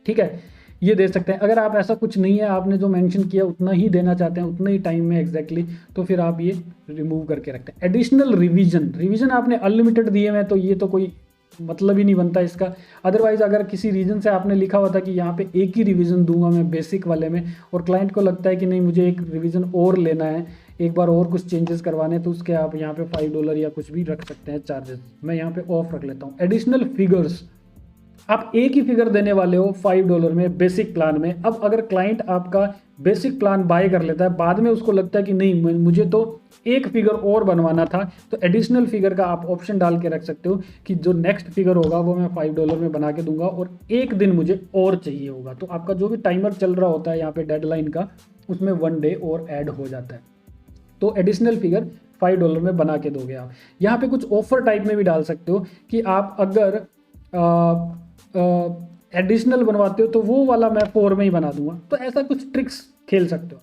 ठीक है, ये दे सकते हैं। अगर आप ऐसा कुछ नहीं है, आपने जो मेंशन किया उतना ही देना चाहते हैं, उतने ही टाइम में एग्जैक्टली, तो फिर आप ये रिमूव करके रखते हैं। एडिशनल रिवीजन आपने अनलिमिटेड दिए हैं, तो ये तो कोई मतलब ही नहीं बनता इसका। अदरवाइज अगर किसी रीजन से आपने लिखा हुआ था कि यहाँ पे एक ही रिवीजन दूंगा मैं बेसिक वाले में, और क्लाइंट को लगता है कि नहीं मुझे एक रिवीजन और लेना है, एक बार और कुछ चेंजेस करवाने, तो उसके आप यहाँ पे $5 या कुछ भी रख सकते हैं चार्जेस। मैं यहाँ पे ऑफ रख लेता हूँ। एडिशनल फिगर्स, आप एक ही फिगर देने वाले हो $5 में बेसिक प्लान में। अब अगर क्लाइंट आपका बेसिक प्लान बाय कर लेता है, बाद में उसको लगता है कि नहीं मुझे तो एक फिगर और बनवाना था, तो एडिशनल फिगर का आप ऑप्शन डाल के रख सकते हो कि जो नेक्स्ट फिगर होगा वो मैं $5 में बना के दूंगा, और एक दिन मुझे और चाहिए होगा। तो आपका जो भी टाइमर चल रहा होता है यहाँ पे डेडलाइन का, उसमें 1 डे और ऐड हो जाता है। तो एडिशनल फिगर $5 में बना के दोगे आप। यहाँ पे कुछ ऑफर टाइप में भी डाल सकते हो कि आप अगर एडिशनल बनवाते हो तो वो वाला मैं 4 में ही बना दूंगा। तो ऐसा कुछ ट्रिक्स खेल सकते हो।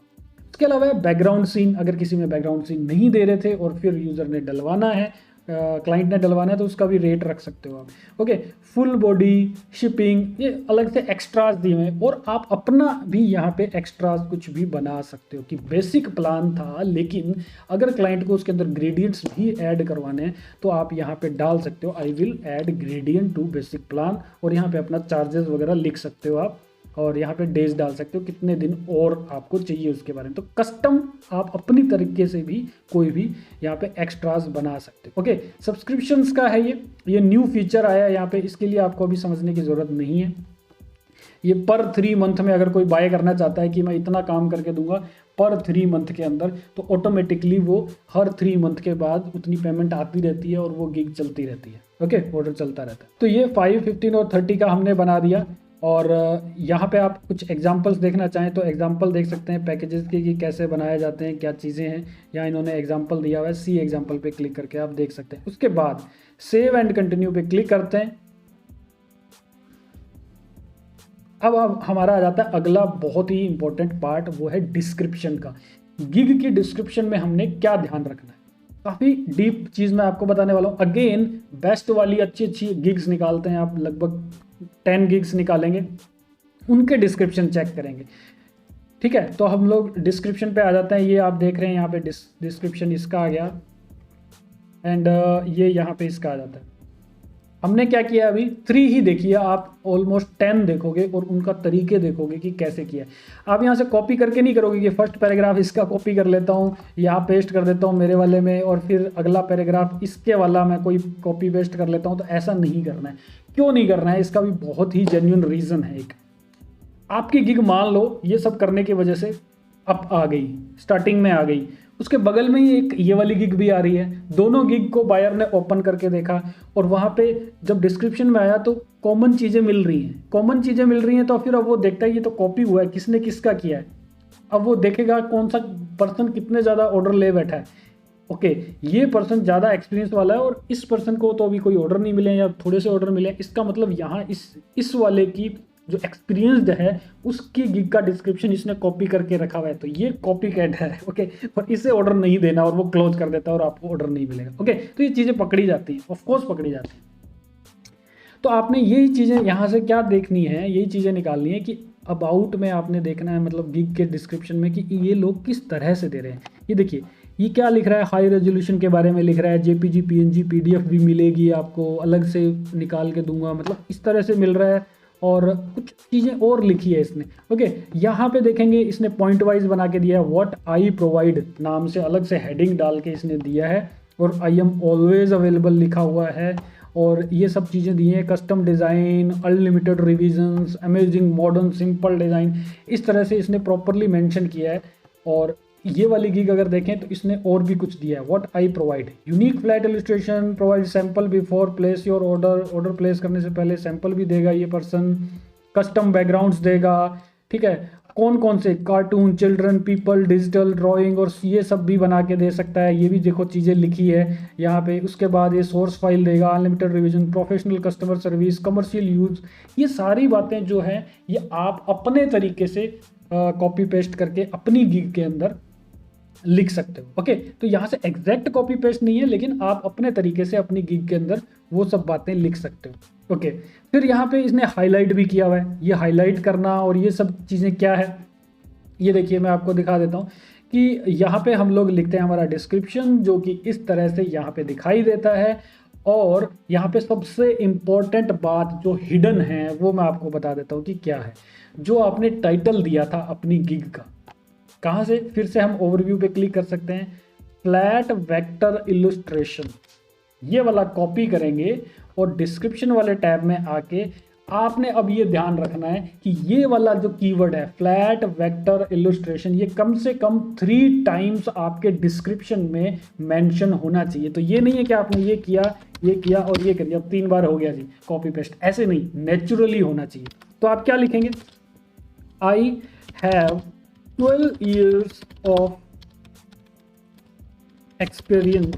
इसके अलावा बैकग्राउंड सीन, अगर किसी में बैकग्राउंड सीन नहीं दे रहे थे और फिर यूज़र ने डलवाना है, क्लाइंट ने डलवाना है, तो उसका भी रेट रख सकते हो आप। ओके, फुल बॉडी शिपिंग, ये अलग से एक्स्ट्रास दिए हैं, और आप अपना भी यहाँ पे एक्स्ट्रास कुछ भी बना सकते हो कि बेसिक प्लान था, लेकिन अगर क्लाइंट को उसके अंदर ग्रेडियंट्स भी ऐड करवाने हैं, तो आप यहाँ पे डाल सकते हो I will add gradient to basic plan, और यहाँ पे अपना चार्जेस वगैरह लिख सकते हो आप, और यहाँ पे डेज डाल सकते हो कितने दिन और आपको चाहिए उसके बारे में। तो कस्टम आप अपनी तरीके से भी कोई भी यहाँ पे एक्स्ट्रास बना सकते हो। ओके, सब्सक्रिप्शंस का है ये न्यू फीचर आया है यहाँ पे, इसके लिए आपको अभी समझने की ज़रूरत नहीं है। ये पर 3 मंथ में अगर कोई बाय करना चाहता है कि मैं इतना काम करके दूंगा पर 3 मंथ के अंदर, तो ऑटोमेटिकली वो हर 3 मंथ के बाद उतनी पेमेंट आती रहती है और वो गिग चलती रहती है। ओके, ऑर्डर चलता रहता है। तो ये 5, 15 और 30 का हमने बना दिया। और यहाँ पे आप कुछ एग्जांपल्स देखना चाहें तो एग्जांपल देख सकते हैं पैकेजेस के कि कैसे बनाए जाते हैं, क्या चीज़ें हैं। यहाँ इन्होंने एग्जांपल दिया हुआ है, सी एग्जांपल पे क्लिक करके आप देख सकते हैं। उसके बाद सेव एंड कंटिन्यू पे क्लिक करते हैं। अब हमारा आ जाता है अगला बहुत ही इंपॉर्टेंट पार्ट, वो है डिस्क्रिप्शन का। गिग की डिस्क्रिप्शन में हमने क्या ध्यान रखना है। काफ़ी डीप चीज़ मैं आपको बताने वाला हूँ। अगेन बेस्ट वाली अच्छी अच्छी गिग्स निकालते हैं आप, लगभग 10 गिग्स निकालेंगे, उनके डिस्क्रिप्शन चेक करेंगे। ठीक है, तो हम लोग डिस्क्रिप्शन पे आ जाते हैं। ये आप देख रहे हैं यहाँ पे डिस्क्रिप्शन इसका आ गया, एंड ये यहाँ पे इसका आ जाता है। हमने क्या किया अभी 3 ही देखी है, आप ऑलमोस्ट 10 देखोगे और उनका तरीके देखोगे कि कैसे किया है। आप यहाँ से कॉपी करके नहीं करोगे कि फर्स्ट पैराग्राफ इसका कॉपी कर लेता हूँ, यहाँ पेस्ट कर देता हूँ मेरे वाले में, और फिर अगला पैराग्राफ इसके वाला मैं कोई कॉपी पेस्ट कर लेता हूँ। तो ऐसा नहीं करना है। क्यों नहीं करना है, इसका भी बहुत ही जेन्युइन रीज़न है। एक आपकी गिग मान लो ये सब करने की वजह से अप आ गई, स्टार्टिंग में आ गई, उसके बगल में ही एक ये वाली गिग भी आ रही है। दोनों गिग को बायर ने ओपन करके देखा और वहाँ पे जब डिस्क्रिप्शन में आया तो कॉमन चीज़ें मिल रही हैं, कॉमन चीज़ें मिल रही हैं। तो फिर अब वो देखता है ये तो कॉपी हुआ है, किसने किसका किया है। अब वो देखेगा कौन सा पर्सन कितने ज़्यादा ऑर्डर ले बैठा है। ओके, ये पर्सन ज़्यादा एक्सपीरियंस वाला है और इस पर्सन को तो अभी कोई ऑर्डर नहीं मिले या थोड़े से ऑर्डर मिले। इसका मतलब यहाँ इस वाले की जो एक्सपीरियंसड है उसकी गिग का डिस्क्रिप्शन इसने कॉपी करके रखा हुआ है, तो ये कॉपी कैट है। ओके, और इसे ऑर्डर नहीं देना और वो क्लोज कर देता है और आपको ऑर्डर नहीं मिलेगा। ओके, तो ये चीज़ें पकड़ी जाती हैं, ऑफकोर्स पकड़ी जाती हैं। तो आपने यही चीज़ें यहाँ से क्या देखनी है, यही चीज़ें निकालनी है कि अबाउट में आपने देखना है, मतलब गिग के डिस्क्रिप्शन में कि ये लोग किस तरह से दे रहे हैं। ये देखिए ये क्या लिख रहा है, हाई रेजोल्यूशन के बारे में लिख रहा है, जेपीजी पीएनजी पीडीएफ भी मिलेगी आपको, अलग से निकाल के दूंगा, मतलब इस तरह से मिल रहा है। और कुछ चीज़ें और लिखी है इसने। ओके, यहाँ पे देखेंगे इसने पॉइंट वाइज बना के दिया है, व्हाट आई प्रोवाइड नाम से अलग से हेडिंग डाल के इसने दिया है, और आई एम ऑलवेज अवेलेबल लिखा हुआ है, और ये सब चीज़ें दी हैं, custom design, unlimited revisions, amazing modern simple design, इस तरह से इसने प्रॉपरली मेंशन किया है। और ये वाली गिग अगर देखें तो इसने और भी कुछ दिया है, what I provide, unique flat illustration, provide sample before place your order place करने से पहले सैंपल भी देगा ये पर्सन, कस्टम बैकग्राउंड्स देगा। ठीक है, कौन कौन से cartoon, children, people, digital drawing और ये सब भी बना के दे सकता है। ये भी देखो चीज़ें लिखी है यहाँ पे। उसके बाद ये सोर्स फाइल देगा, unlimited revision, professional customer service, commercial use, ये सारी बातें जो हैं ये आप अपने तरीके से कॉपी पेस्ट करके अपनी गिग के अंदर लिख सकते हो। ओके, तो यहाँ से एग्जैक्ट कॉपी पेस्ट नहीं है, लेकिन आप अपने तरीके से अपनी गिग के अंदर वो सब बातें लिख सकते हो। ओके, फिर यहाँ पे इसने हाईलाइट भी किया हुआ है। ये हाईलाइट करना और ये सब चीज़ें क्या है, ये देखिए मैं आपको दिखा देता हूँ कि यहाँ पे हम लोग लिखते हैं हमारा डिस्क्रिप्शन, जो कि इस तरह से यहाँ पे दिखाई देता है। और यहाँ पे सबसे इम्पोर्टेंट बात जो हिडन है वो मैं आपको बता देता हूँ कि क्या है। जो आपने टाइटल दिया था अपनी गिग का, कहाँ से, फिर से हम ओवरव्यू पे क्लिक कर सकते हैं, फ्लैट वेक्टर इलस्ट्रेशन, ये वाला कॉपी करेंगे और डिस्क्रिप्शन वाले टैब में आके आपने अब ये ध्यान रखना है कि ये वाला जो कीवर्ड है फ्लैट वेक्टर इलस्ट्रेशन, ये कम से कम 3 टाइम्स आपके डिस्क्रिप्शन में मेंशन होना चाहिए। तो ये नहीं है कि आपने ये किया और ये कर दिया, 3 बार हो गया जी कॉपी पेस्ट, ऐसे नहीं, नेचुरली होना चाहिए। तो आप क्या लिखेंगे, I have 12 years of experience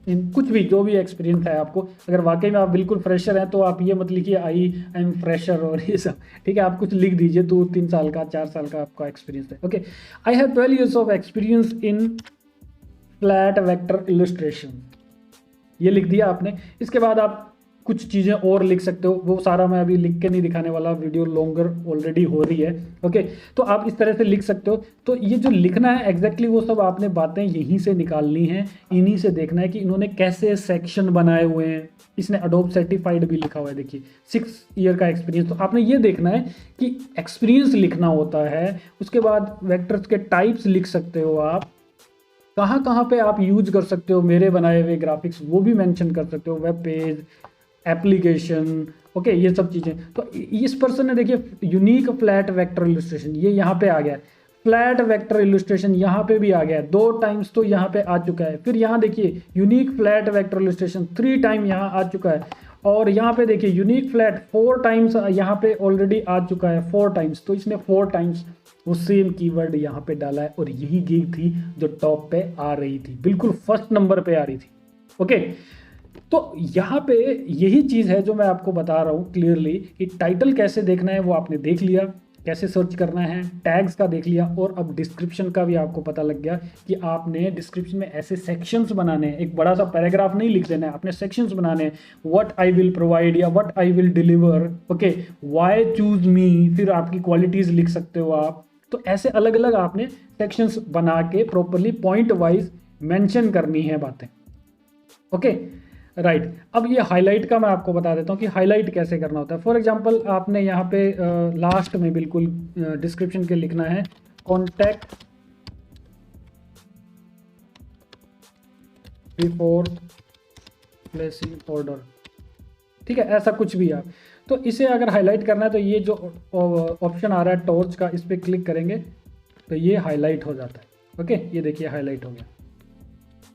in, कुछ भी जो भी एक्सपीरियंस है आपको। अगर वाकई में आप बिल्कुल फ्रेशर हैं तो आप ये मत लिखिए आई एम फ्रेशर और ये सब, ठीक है, आप कुछ लिख दीजिए 2-3 साल का 4 साल का आपका एक्सपीरियंस है। Okay, I have 12 years of experience in flat vector illustration, ये लिख दिया आपने। इसके बाद आप कुछ चीज़ें और लिख सकते हो, वो सारा मैं अभी लिख के नहीं दिखाने वाला, वीडियो लॉन्गर ऑलरेडी हो रही है। ओके, तो आप इस तरह से लिख सकते हो। तो ये जो लिखना है एग्जैक्टली वो सब आपने बातें यहीं से निकालनी है, इन्हीं से देखना है कि इन्होंने कैसे सेक्शन बनाए हुए हैं। इसने अडोब सर्टिफाइड भी लिखा हुआ है, देखिए 6 ईयर का एक्सपीरियंस। तो आपने ये देखना है कि एक्सपीरियंस लिखना होता है। उसके बाद वेक्टर्स के टाइप्स लिख सकते हो आप, कहाँ कहाँ पे आप यूज कर सकते हो मेरे बनाए हुए ग्राफिक्स, वो भी मेंशन कर सकते हो, वेब पेज, एप्लीकेशन, ओके, ये सब चीज़ें। तो इस पर्सन ने देखिए यूनिक फ्लैट वेक्टर इलस्ट्रेशन, ये यहाँ पे आ गया, फ्लैट वेक्टर इलस्ट्रेशन यहाँ पे भी आ गया, 2 टाइम्स तो यहाँ पे आ चुका है। फिर यहाँ देखिए unique flat vector illustration 3 time यहाँ आ चुका है, और यहाँ पे देखिए यूनिक फ्लैट 4 टाइम्स यहाँ पे ऑलरेडी आ चुका है, 4 टाइम्स। तो इसने 4 टाइम्स वो सेम कीवर्ड यहाँ पे डाला है, और यही गिग थी जो टॉप पे आ रही थी, बिल्कुल फर्स्ट नंबर पे आ रही थी। ओके, तो यहाँ पे यही चीज़ है जो मैं आपको बता रहा हूँ क्लियरली कि टाइटल कैसे देखना है वो आपने देख लिया, कैसे सर्च करना है, टैग्स का देख लिया, और अब डिस्क्रिप्शन का भी आपको पता लग गया कि आपने डिस्क्रिप्शन में ऐसे सेक्शंस बनाने हैं, एक बड़ा सा पैराग्राफ नहीं लिख देना है, आपने सेक्शंस बनाने हैं, व्हाट आई विल प्रोवाइड या what I will deliver, okay, why choose me, फिर आपकी क्वालिटीज लिख सकते हो आप। तो ऐसे अलग अलग आपने सेक्शंस बना के प्रॉपरली पॉइंट वाइज मेंशन करनी है बातें, ओके, राइट। अब ये हाईलाइट का मैं आपको बता देता हूँ कि हाईलाइट कैसे करना होता है। फॉर एग्जांपल आपने यहाँ पे लास्ट में बिल्कुल डिस्क्रिप्शन के लिखना है कॉन्टैक्ट बिफोर प्लेसिंग ऑर्डर, ठीक है, ऐसा कुछ भी आप। तो इसे अगर हाईलाइट करना है तो ये जो ऑप्शन आ रहा है टॉर्च का, इस पर क्लिक करेंगे तो ये हाईलाइट हो जाता है, ओके, ये देखिए हाईलाइट हो गया।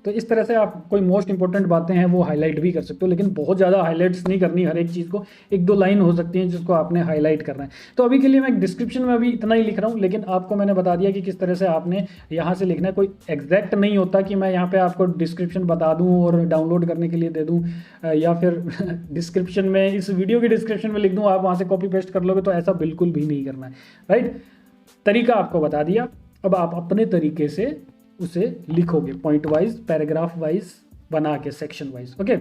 तो इस तरह से आप कोई मोस्ट इंपॉर्टेंट बातें हैं वो हाईलाइट भी कर सकते हो, लेकिन बहुत ज़्यादा हाईलाइट्स नहीं करनी हर एक चीज़ को, एक दो लाइन हो सकती हैं जिसको आपने हाईलाइट करना है। तो अभी के लिए मैं डिस्क्रिप्शन में अभी इतना ही लिख रहा हूँ, लेकिन आपको मैंने बता दिया कि किस तरह से आपने यहाँ से लिखना है। कोई एग्जैक्ट नहीं होता कि मैं यहाँ पे आपको डिस्क्रिप्शन बता दूँ और डाउनलोड करने के लिए दे दूँ, या फिर डिस्क्रिप्शन में इस वीडियो की डिस्क्रिप्शन में लिख दूँ, आप वहाँ से कॉपी पेस्ट कर लोगे, तो ऐसा बिल्कुल भी नहीं करना है, राइट। तरीका आपको बता दिया, अब आप अपने तरीके से उसे लिखोगे पॉइंट वाइज, पैराग्राफ वाइज बना के, सेक्शन वाइज, ओके।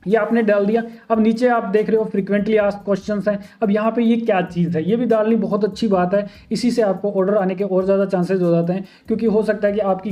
ये आपने डाल दिया। अब नीचे आप देख रहे हो फ्रीक्वेंटली आस्क्ड क्वेश्चंस हैं। अब यहाँ पे ये क्या चीज़ है, ये भी डालनी बहुत अच्छी बात है। इसी से आपको ऑर्डर आने के और ज़्यादा चांसेस हो जाते हैं, क्योंकि हो सकता है कि आपकी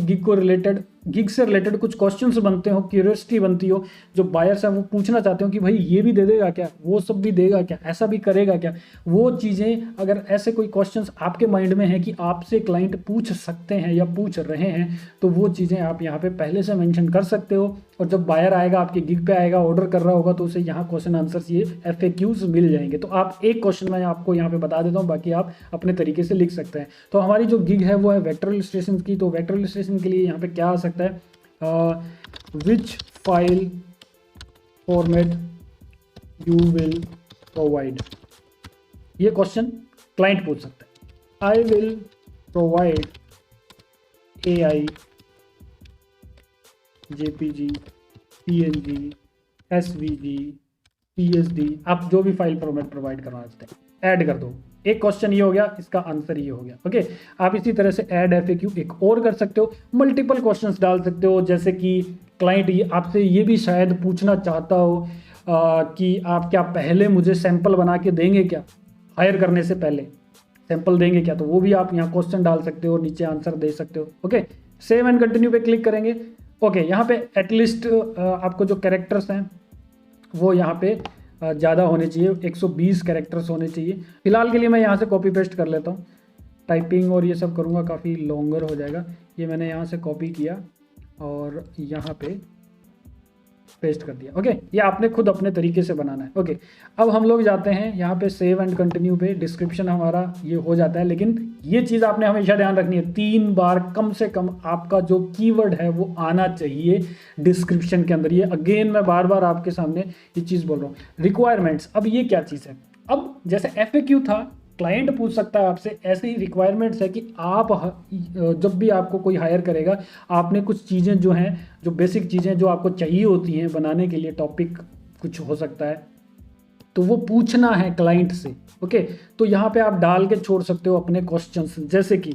गिग से रिलेटेड कुछ क्वेश्चंस बनते हो, क्यूरियोसिटी बनती हो, जो बायर्स हैं वो पूछना चाहते हो कि भाई ये भी दे देगा क्या, वो सब भी देगा क्या, ऐसा भी करेगा क्या। वो चीज़ें अगर ऐसे कोई क्वेश्चंस आपके माइंड में है कि आपसे क्लाइंट पूछ सकते हैं या पूछ रहे हैं, तो वो चीज़ें आप यहाँ पे पहले से मेंशन कर सकते हो। और जब बायर आएगा, आपके गिग पे आएगा, ऑर्डर कर रहा होगा, तो उसे यहाँ क्वेश्चन आंसर्स, ये FAQs मिल जाएंगे। तो आप एक क्वेश्चन मैं आपको यहाँ पे बता देता हूँ, बाकी आप अपने तरीके से लिख सकते हैं। तो हमारी जो गिग है वो है वेक्टर इलस्ट्रेशन की। तो वेक्टर इलस्ट्रेशन के लिए यहाँ पे क्या आ सकता है, which file format you will provide, ये क्वेश्चन क्लाइंट पूछ सकता है। I will provide AI, JPG, PNG, SVG, PSD, आप जो भी फाइल फॉर्मेट प्रोवाइड करना चाहते हैं ऐड कर दो। एक क्वेश्चन ये हो गया, इसका आंसर ये हो गया, ओके। आप इसी तरह से ऐड FAQ एक और कर सकते हो, मल्टीपल क्वेश्चंस डाल सकते हो, जैसे कि क्लाइंट ये आपसे ये भी शायद पूछना चाहता हो कि आप क्या पहले मुझे सैंपल बना के देंगे क्या, हायर करने से पहले सैंपल देंगे क्या, तो वो भी आप यहाँ क्वेश्चन डाल सकते हो, नीचे आंसर दे सकते हो, ओके। सेव एंड कंटिन्यू पे क्लिक करेंगे, ओके। यहाँ पे एटलीस्ट आपको जो कैरेक्टर्स हैं वो यहाँ पे ज़्यादा होने चाहिए, 120 कैरेक्टर्स होने चाहिए। फिलहाल के लिए मैं यहाँ से कॉपी पेस्ट कर लेता हूँ, टाइपिंग और ये सब करूँगा काफ़ी लॉन्गर हो जाएगा। ये मैंने यहाँ से कॉपी किया और यहाँ पे पेस्ट कर दिया, ओके। ये आपने खुद अपने तरीके से बनाना है, ओके। अब हम लोग जाते हैं यहाँ पे सेव एंड कंटिन्यू पे, डिस्क्रिप्शन हमारा ये हो जाता है, लेकिन ये चीज़ आपने हमेशा ध्यान रखनी है, 3 बार कम से कम आपका जो कीवर्ड है वो आना चाहिए डिस्क्रिप्शन के अंदर। ये अगेन मैं बार बार आपके सामने ये चीज़ बोल रहा हूँ। रिक्वायरमेंट्स, अब ये क्या चीज़ है, अब जैसे FAQ था, क्लाइंट पूछ सकता है आपसे, ऐसे ही रिक्वायरमेंट्स है कि आप जब भी आपको कोई हायर करेगा, आपने कुछ चीज़ें जो हैं, जो बेसिक चीज़ें जो आपको चाहिए होती हैं बनाने के लिए, टॉपिक कुछ हो सकता है, तो वो पूछना है क्लाइंट से, ओके। तो यहाँ पे आप डाल के छोड़ सकते हो अपने क्वेश्चंस, जैसे कि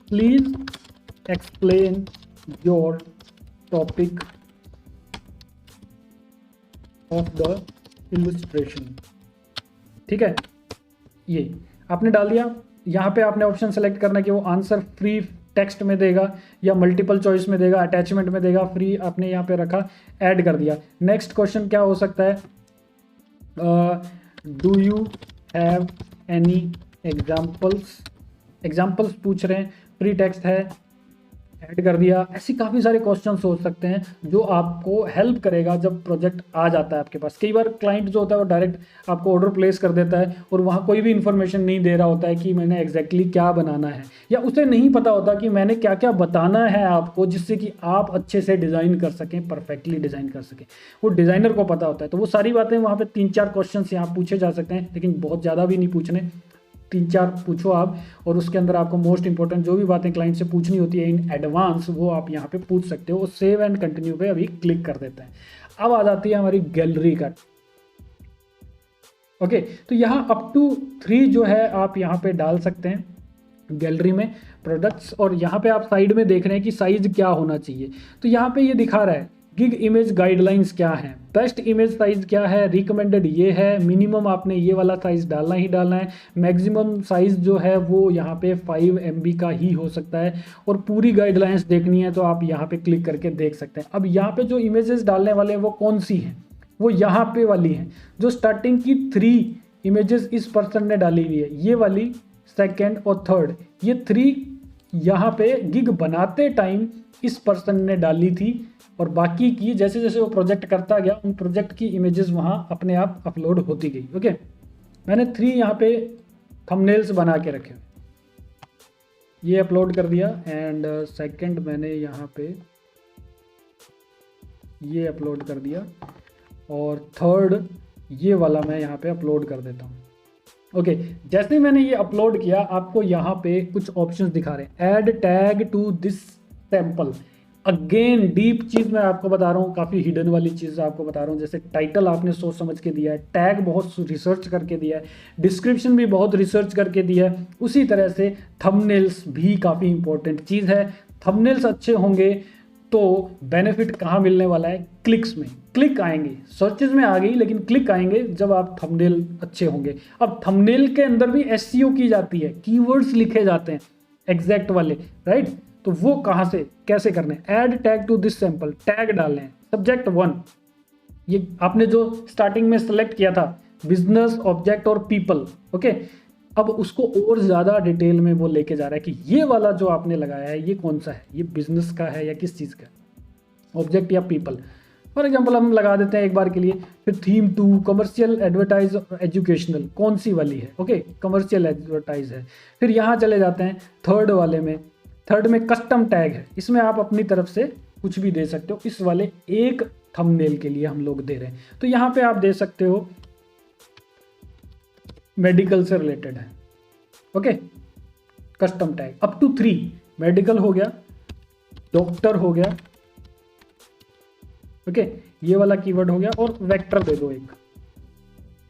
please explain your topic of the illustration, ठीक है। ये आपने डाल दिया। यहाँ पे आपने ऑप्शन सेलेक्ट करना है कि वो आंसर फ्री टेक्स्ट में देगा या मल्टीपल चॉइस में देगा, अटैचमेंट में देगा, फ्री आपने यहाँ पे रखा, ऐड कर दिया। नेक्स्ट क्वेश्चन क्या हो सकता है, do you have any examples पूछ रहे हैं, फ्री टेक्स्ट है, ऐड कर दिया। ऐसी काफ़ी सारे क्वेश्चंस हो सकते हैं जो आपको हेल्प करेगा जब प्रोजेक्ट आ जाता है आपके पास। कई बार क्लाइंट जो होता है वो डायरेक्ट आपको ऑर्डर प्लेस कर देता है और वहाँ कोई भी इन्फॉर्मेशन नहीं दे रहा होता है कि मैंने एग्जैक्टली क्या बनाना है, या उसे नहीं पता होता कि मैंने क्या क्या बताना है आपको, जिससे कि आप अच्छे से डिज़ाइन कर सकें, परफेक्टली डिज़ाइन कर सकें। वो डिज़ाइनर को पता होता है। तो वो सारी बातें वहाँ पर 3-4 क्वेश्चन यहाँ पूछे जा सकते हैं, लेकिन बहुत ज़्यादा भी नहीं पूछने, 3-4 पूछो आप, और उसके अंदर आपको मोस्ट इंपॉर्टेंट जो भी बातें क्लाइंट से पूछनी होती है इन एडवांस, वो आप यहाँ पे पूछ सकते हो। सेव एंड कंटिन्यू पे अभी क्लिक कर देते हैं। अब आ जाती है हमारी गैलरी का, ओके, तो यहाँ अप टू 3 जो है आप यहाँ पे डाल सकते हैं गैलरी में प्रोडक्ट्स, और यहाँ पे आप साइड में देख रहे हैं कि साइज क्या होना चाहिए। तो यहाँ पे ये दिखा रहा है गिग इमेज गाइडलाइंस क्या है, बेस्ट इमेज साइज क्या है, रिकमेंडेड ये है, मिनिमम आपने ये वाला साइज डालना ही डालना है, मैक्सिमम साइज जो है वो यहाँ पे 5 MB का ही हो सकता है, और पूरी गाइडलाइंस देखनी है तो आप यहाँ पे क्लिक करके देख सकते हैं। अब यहाँ पे जो इमेजेस डालने वाले हैं वो कौन सी हैं, वो यहाँ पे वाली हैं जो स्टार्टिंग की 3 इमेजेस इस पर्सन ने डाली हुई है, ये वाली, सेकेंड और थर्ड, ये 3 यहाँ पे गिग बनाते टाइम इस पर्सन ने डाली थी, और बाकी की जैसे जैसे वो प्रोजेक्ट करता गया उन प्रोजेक्ट की इमेजेस वहाँ अपने आप अपलोड होती गई। ओके, मैंने 3 यहाँ पे थंबनेल्स बना के रखे, ये अपलोड कर दिया, एंड सेकंड मैंने यहाँ पे ये अपलोड कर दिया, और थर्ड ये वाला मैं यहाँ पे अपलोड कर देता हूँ। ओके, जैसे मैंने ये अपलोड किया आपको यहाँ पे कुछ ऑप्शंस दिखा रहे हैं, add tag to this sample. Again deep चीज़ मैं आपको बता रहा हूँ, काफ़ी हिडन वाली चीज़ आपको बता रहा हूँ। जैसे टाइटल आपने सोच समझ के दिया है, टैग बहुत रिसर्च करके दिया है, डिस्क्रिप्शन भी बहुत रिसर्च करके दिया है, उसी तरह से थंबनेल्स भी काफ़ी इंपॉर्टेंट चीज़ है। थंबनेल्स अच्छे होंगे तो बेनिफिट कहाँ मिलने वाला है, क्लिक्स में, क्लिक आएंगे, सर्चेज में आ गई लेकिन क्लिक आएंगे जब आप थंबनेल अच्छे होंगे। अब थंबनेल के अंदर भी एसईओ की जाती है, कीवर्ड्स लिखे जाते हैं एग्जैक्ट वाले, राइट? तो वो कहाँ से कैसे करने, add tag to this sample, tag डालने हैं, सब्जेक्ट 1, ये आपने जो स्टार्टिंग में सेलेक्ट किया था बिजनेस, ऑब्जेक्ट और पीपल। ओके, अब उसको और ज़्यादा डिटेल में वो लेके जा रहा है कि ये वाला जो आपने लगाया है ये कौन सा है, ये बिजनेस का है या किस चीज़ का है, ऑब्जेक्ट या पीपल। फॉर एग्जांपल हम लगा देते हैं एक बार के लिए। फिर थीम 2 कमर्शियल, एडवर्टाइज और एजुकेशनल, कौन सी वाली है, ओके कमर्शियल एडवर्टाइज है। फिर यहाँ चले जाते हैं थर्ड वाले में, थर्ड में कस्टम टैग है, इसमें आप अपनी तरफ से कुछ भी दे सकते हो, इस वाले एक थंबनेल के लिए हम लोग दे रहे हैं। तो यहाँ पे आप दे सकते हो मेडिकल से रिलेटेड है, okay custom tag up to 3, medical हो गया, डॉक्टर हो गया, ओके ये वाला कीवर्ड हो गया, और वेक्टर दे दो एक,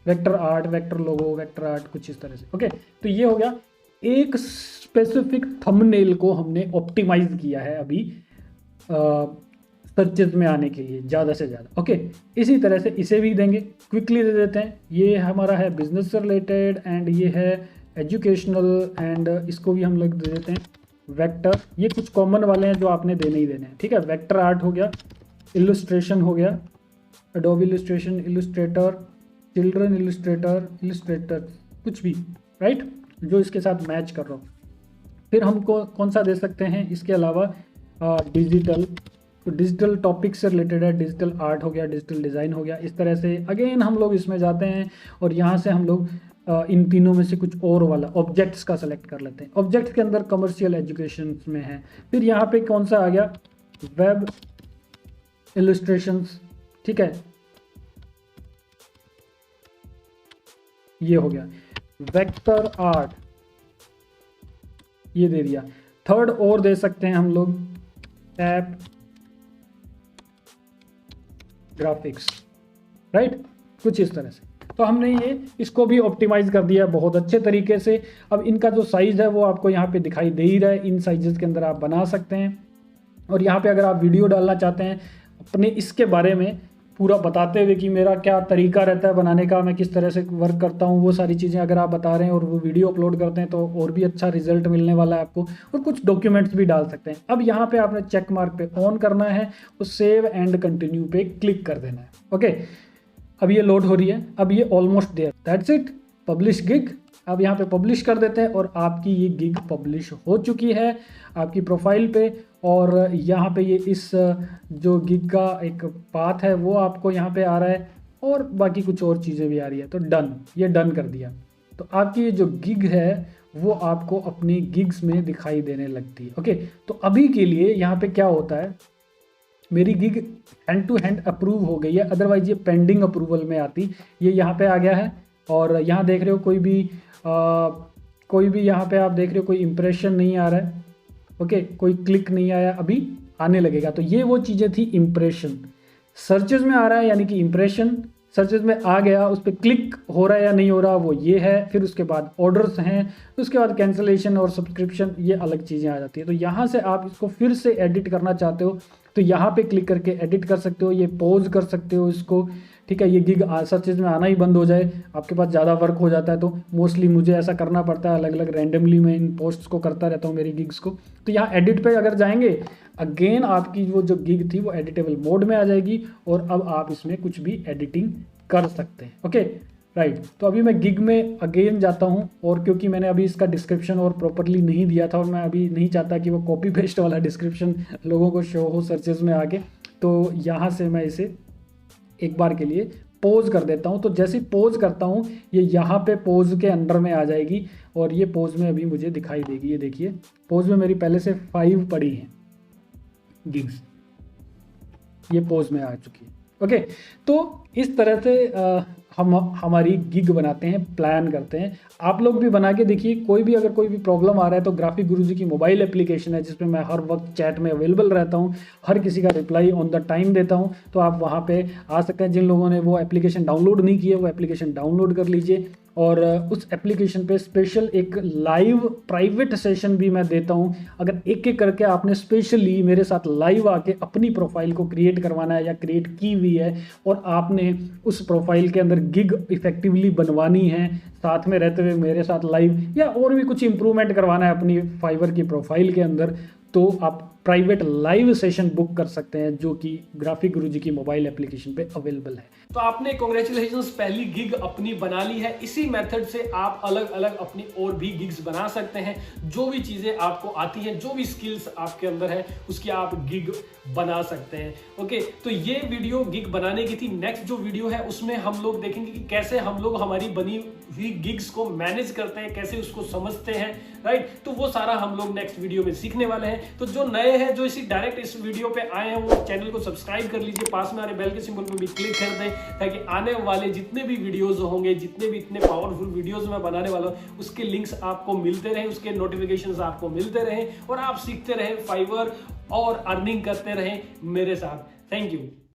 वेक्टर आर्ट, वेक्टर लोगो, वेक्टर आर्ट, कुछ इस तरह से। ओके, तो ये हो गया एक स्पेसिफिक थंबनेल को हमने ऑप्टिमाइज किया है अभी सर्चेज में आने के लिए ज़्यादा से ज़्यादा। ओके, इसी तरह से इसे भी देंगे, क्विकली दे देते हैं। ये हमारा है बिजनेस से रिलेटेड, एंड ये है एजुकेशनल, एंड इसको भी हम लोग दे देते हैं वेक्टर। ये कुछ कॉमन वाले हैं जो आपने देने ही देने हैं, ठीक है। वेक्टर आर्ट हो गया, इलस्ट्रेशन हो गया, Adobe illustration, Illustrator, children Illustrator, Illustrator, कुछ भी, राइट, जो इसके साथ मैच कर रहा हो। फिर हमको कौन सा दे सकते हैं इसके अलावा, डिजिटल, तो डिजिटल टॉपिक से रिलेटेड है, डिजिटल आर्ट हो गया, डिजिटल डिज़ाइन हो गया। इस तरह से अगेन हम लोग इसमें जाते हैं और यहाँ से हम लोग इन तीनों में से कुछ और वाला ऑब्जेक्ट्स का सेलेक्ट कर लेते हैं। ऑब्जेक्ट्स के अंदर कमर्शियल एजुकेशन में है। फिर यहाँ पे कौन सा आ गया, वेब इलस्ट्रेशंस, ठीक है, ये हो गया वेक्टर आर्ट, ये दे दिया। थर्ड और दे सकते हैं हम लोग ऐप ग्राफिक्स, राइट, कुछ इस तरह से। तो हमने ये इसको भी ऑप्टिमाइज कर दिया बहुत अच्छे तरीके से। अब इनका जो साइज है वो आपको यहाँ पे दिखाई दे ही रहा है, इन साइजेस के अंदर आप बना सकते हैं। और यहाँ पे अगर आप वीडियो डालना चाहते हैं अपने इसके बारे में पूरा बताते हुए कि मेरा क्या तरीका रहता है बनाने का, मैं किस तरह से वर्क करता हूँ, वो सारी चीज़ें अगर आप बता रहे हैं और वो वीडियो अपलोड करते हैं तो और भी अच्छा रिजल्ट मिलने वाला है आपको। और कुछ डॉक्यूमेंट्स भी डाल सकते हैं। अब यहाँ पे आपने चेक मार्क पे ऑन करना है, तो सेव एंड कंटिन्यू पे क्लिक कर देना है। ओके, अब ये लोड हो रही है, अब ये almost there, that's it, publish gig. अब यहाँ पे पब्लिश कर देते हैं और आपकी ये गिग पब्लिश हो चुकी है आपकी प्रोफाइल पे। और यहाँ पे ये इस जो गिग का एक पाथ है वो आपको यहाँ पे आ रहा है, और बाकी कुछ और चीज़ें भी आ रही है। तो डन, ये डन कर दिया। तो आपकी ये जो गिग है वो आपको अपनी गिग्स में दिखाई देने लगती है। ओके, तो अभी के लिए यहाँ पे क्या होता है, मेरी gig hand to hand approve हो गई है, अदरवाइज ये पेंडिंग अप्रूवल में आती। ये यहाँ पे आ गया है, और यहाँ देख रहे हो कोई भी यहाँ पे आप देख रहे हो कोई इंप्रेशन नहीं आ रहा है। ओके, कोई क्लिक नहीं आया, अभी आने लगेगा। तो ये वो चीज़ें थी, इंप्रेशन सर्चेज में आ रहा है यानी कि इंप्रेशन, सर्चेज में आ गया, उस पर क्लिक हो रहा है या नहीं हो रहा वो ये है। फिर उसके बाद ऑर्डर्स हैं, उसके बाद कैंसिलेशन और सब्सक्रिप्शन, ये अलग चीज़ें आ जाती है। तो यहाँ से आप इसको फिर से एडिट करना चाहते हो तो यहाँ पे क्लिक करके एडिट कर सकते हो, ये पॉज कर सकते हो इसको, ठीक है। ये गिग सर्चेज में आना ही बंद हो जाए, आपके पास ज़्यादा वर्क हो जाता है तो मोस्टली मुझे ऐसा करना पड़ता है, अलग अलग रैंडमली मैं इन पोस्ट्स को करता रहता हूँ मेरी गिग्स को। तो यहाँ एडिट पे अगर जाएंगे, अगेन आपकी वो जो गिग थी वो एडिटेबल मोड में आ जाएगी और अब आप इसमें कुछ भी एडिटिंग कर सकते हैं। ओके राइट, तो अभी मैं गिग में अगेन जाता हूँ और क्योंकि मैंने अभी इसका डिस्क्रिप्शन और प्रॉपरली नहीं दिया था और मैं अभी नहीं चाहता कि वो कॉपी पेस्ट वाला डिस्क्रिप्शन लोगों को शो हो सर्चेज में आके, तो यहाँ से मैं इसे एक बार के लिए पॉज कर देता हूँ। तो जैसे ही पॉज करता हूँ ये यहाँ पे पॉज के अंडर में आ जाएगी और ये पॉज में अभी मुझे दिखाई देगी। ये देखिए पॉज में मेरी पहले से 5 पड़ी हैं गिग्स, ये पॉज में आ चुकी है। ओके, तो इस तरह से हम हमारी गिग बनाते हैं, प्लान करते हैं। आप लोग भी बना के देखिए, कोई भी अगर कोई भी प्रॉब्लम आ रहा है तो ग्राफिक गुरुजी की मोबाइल एप्लीकेशन है जिसमें मैं हर वक्त चैट में अवेलेबल रहता हूँ, हर किसी का रिप्लाई ऑन द टाइम देता हूँ। तो आप वहाँ पे आ सकते हैं। जिन लोगों ने वो एप्लीकेशन डाउनलोड नहीं की है वो एप्लीकेशन डाउनलोड कर लीजिए और उस एप्लीकेशन पे स्पेशल एक लाइव प्राइवेट सेशन भी मैं देता हूँ। अगर एक एक करके आपने स्पेशली मेरे साथ लाइव आके अपनी प्रोफाइल को क्रिएट करवाना है या क्रिएट की हुई है और आपने उस प्रोफाइल के अंदर गिग इफेक्टिवली बनवानी है साथ में रहते हुए मेरे साथ लाइव, या और भी कुछ इंप्रूवमेंट करवाना है अपनी फाइवर की प्रोफाइल के अंदर, तो आप प्राइवेट लाइव सेशन बुक कर सकते हैं जो कि ग्राफिक गुरुजी की मोबाइल एप्लीकेशन पे अवेलेबल है। तो आपने कांग्रेचुलेशंस पहली गिग अपनी बना ली है। इसी मेथड से आप अलग अलग अपनी और भी गिग्स बना सकते हैं। जो भी चीजें आपको आती हैं, जो भी स्किल्स आपके अंदर है उसकी आप गिग बना सकते हैं। ओके, तो ये वीडियो गिग बनाने की थी। नेक्स्ट जो वीडियो है उसमें हम लोग देखेंगे कि कैसे हम लोग हमारी बनी हुई गिग्स को मैनेज करते हैं, कैसे उसको समझते हैं, राइट। तो वो सारा हम लोग नेक्स्ट वीडियो में सीखने वाले हैं। तो जो नए हैं, जो इसी डायरेक्ट इस वीडियो पे आए हैं, वो चैनल को सब्सक्राइब कर लीजिए, पास में आ रहे बेल के सिंबल पे भी क्लिक कर दें ताकि आने वाले जितने भी वीडियोस होंगे, जितने भी इतने पावरफुल वीडियोस मैं बनाने वाला हूं, उसके लिंक्स आपको मिलते रहें, उसके नोटिफिकेशंस आपको मिलते रहें और आप सीखते रहें फाइवर और अर्निंग करते रहें मेरे साथ। Thank you.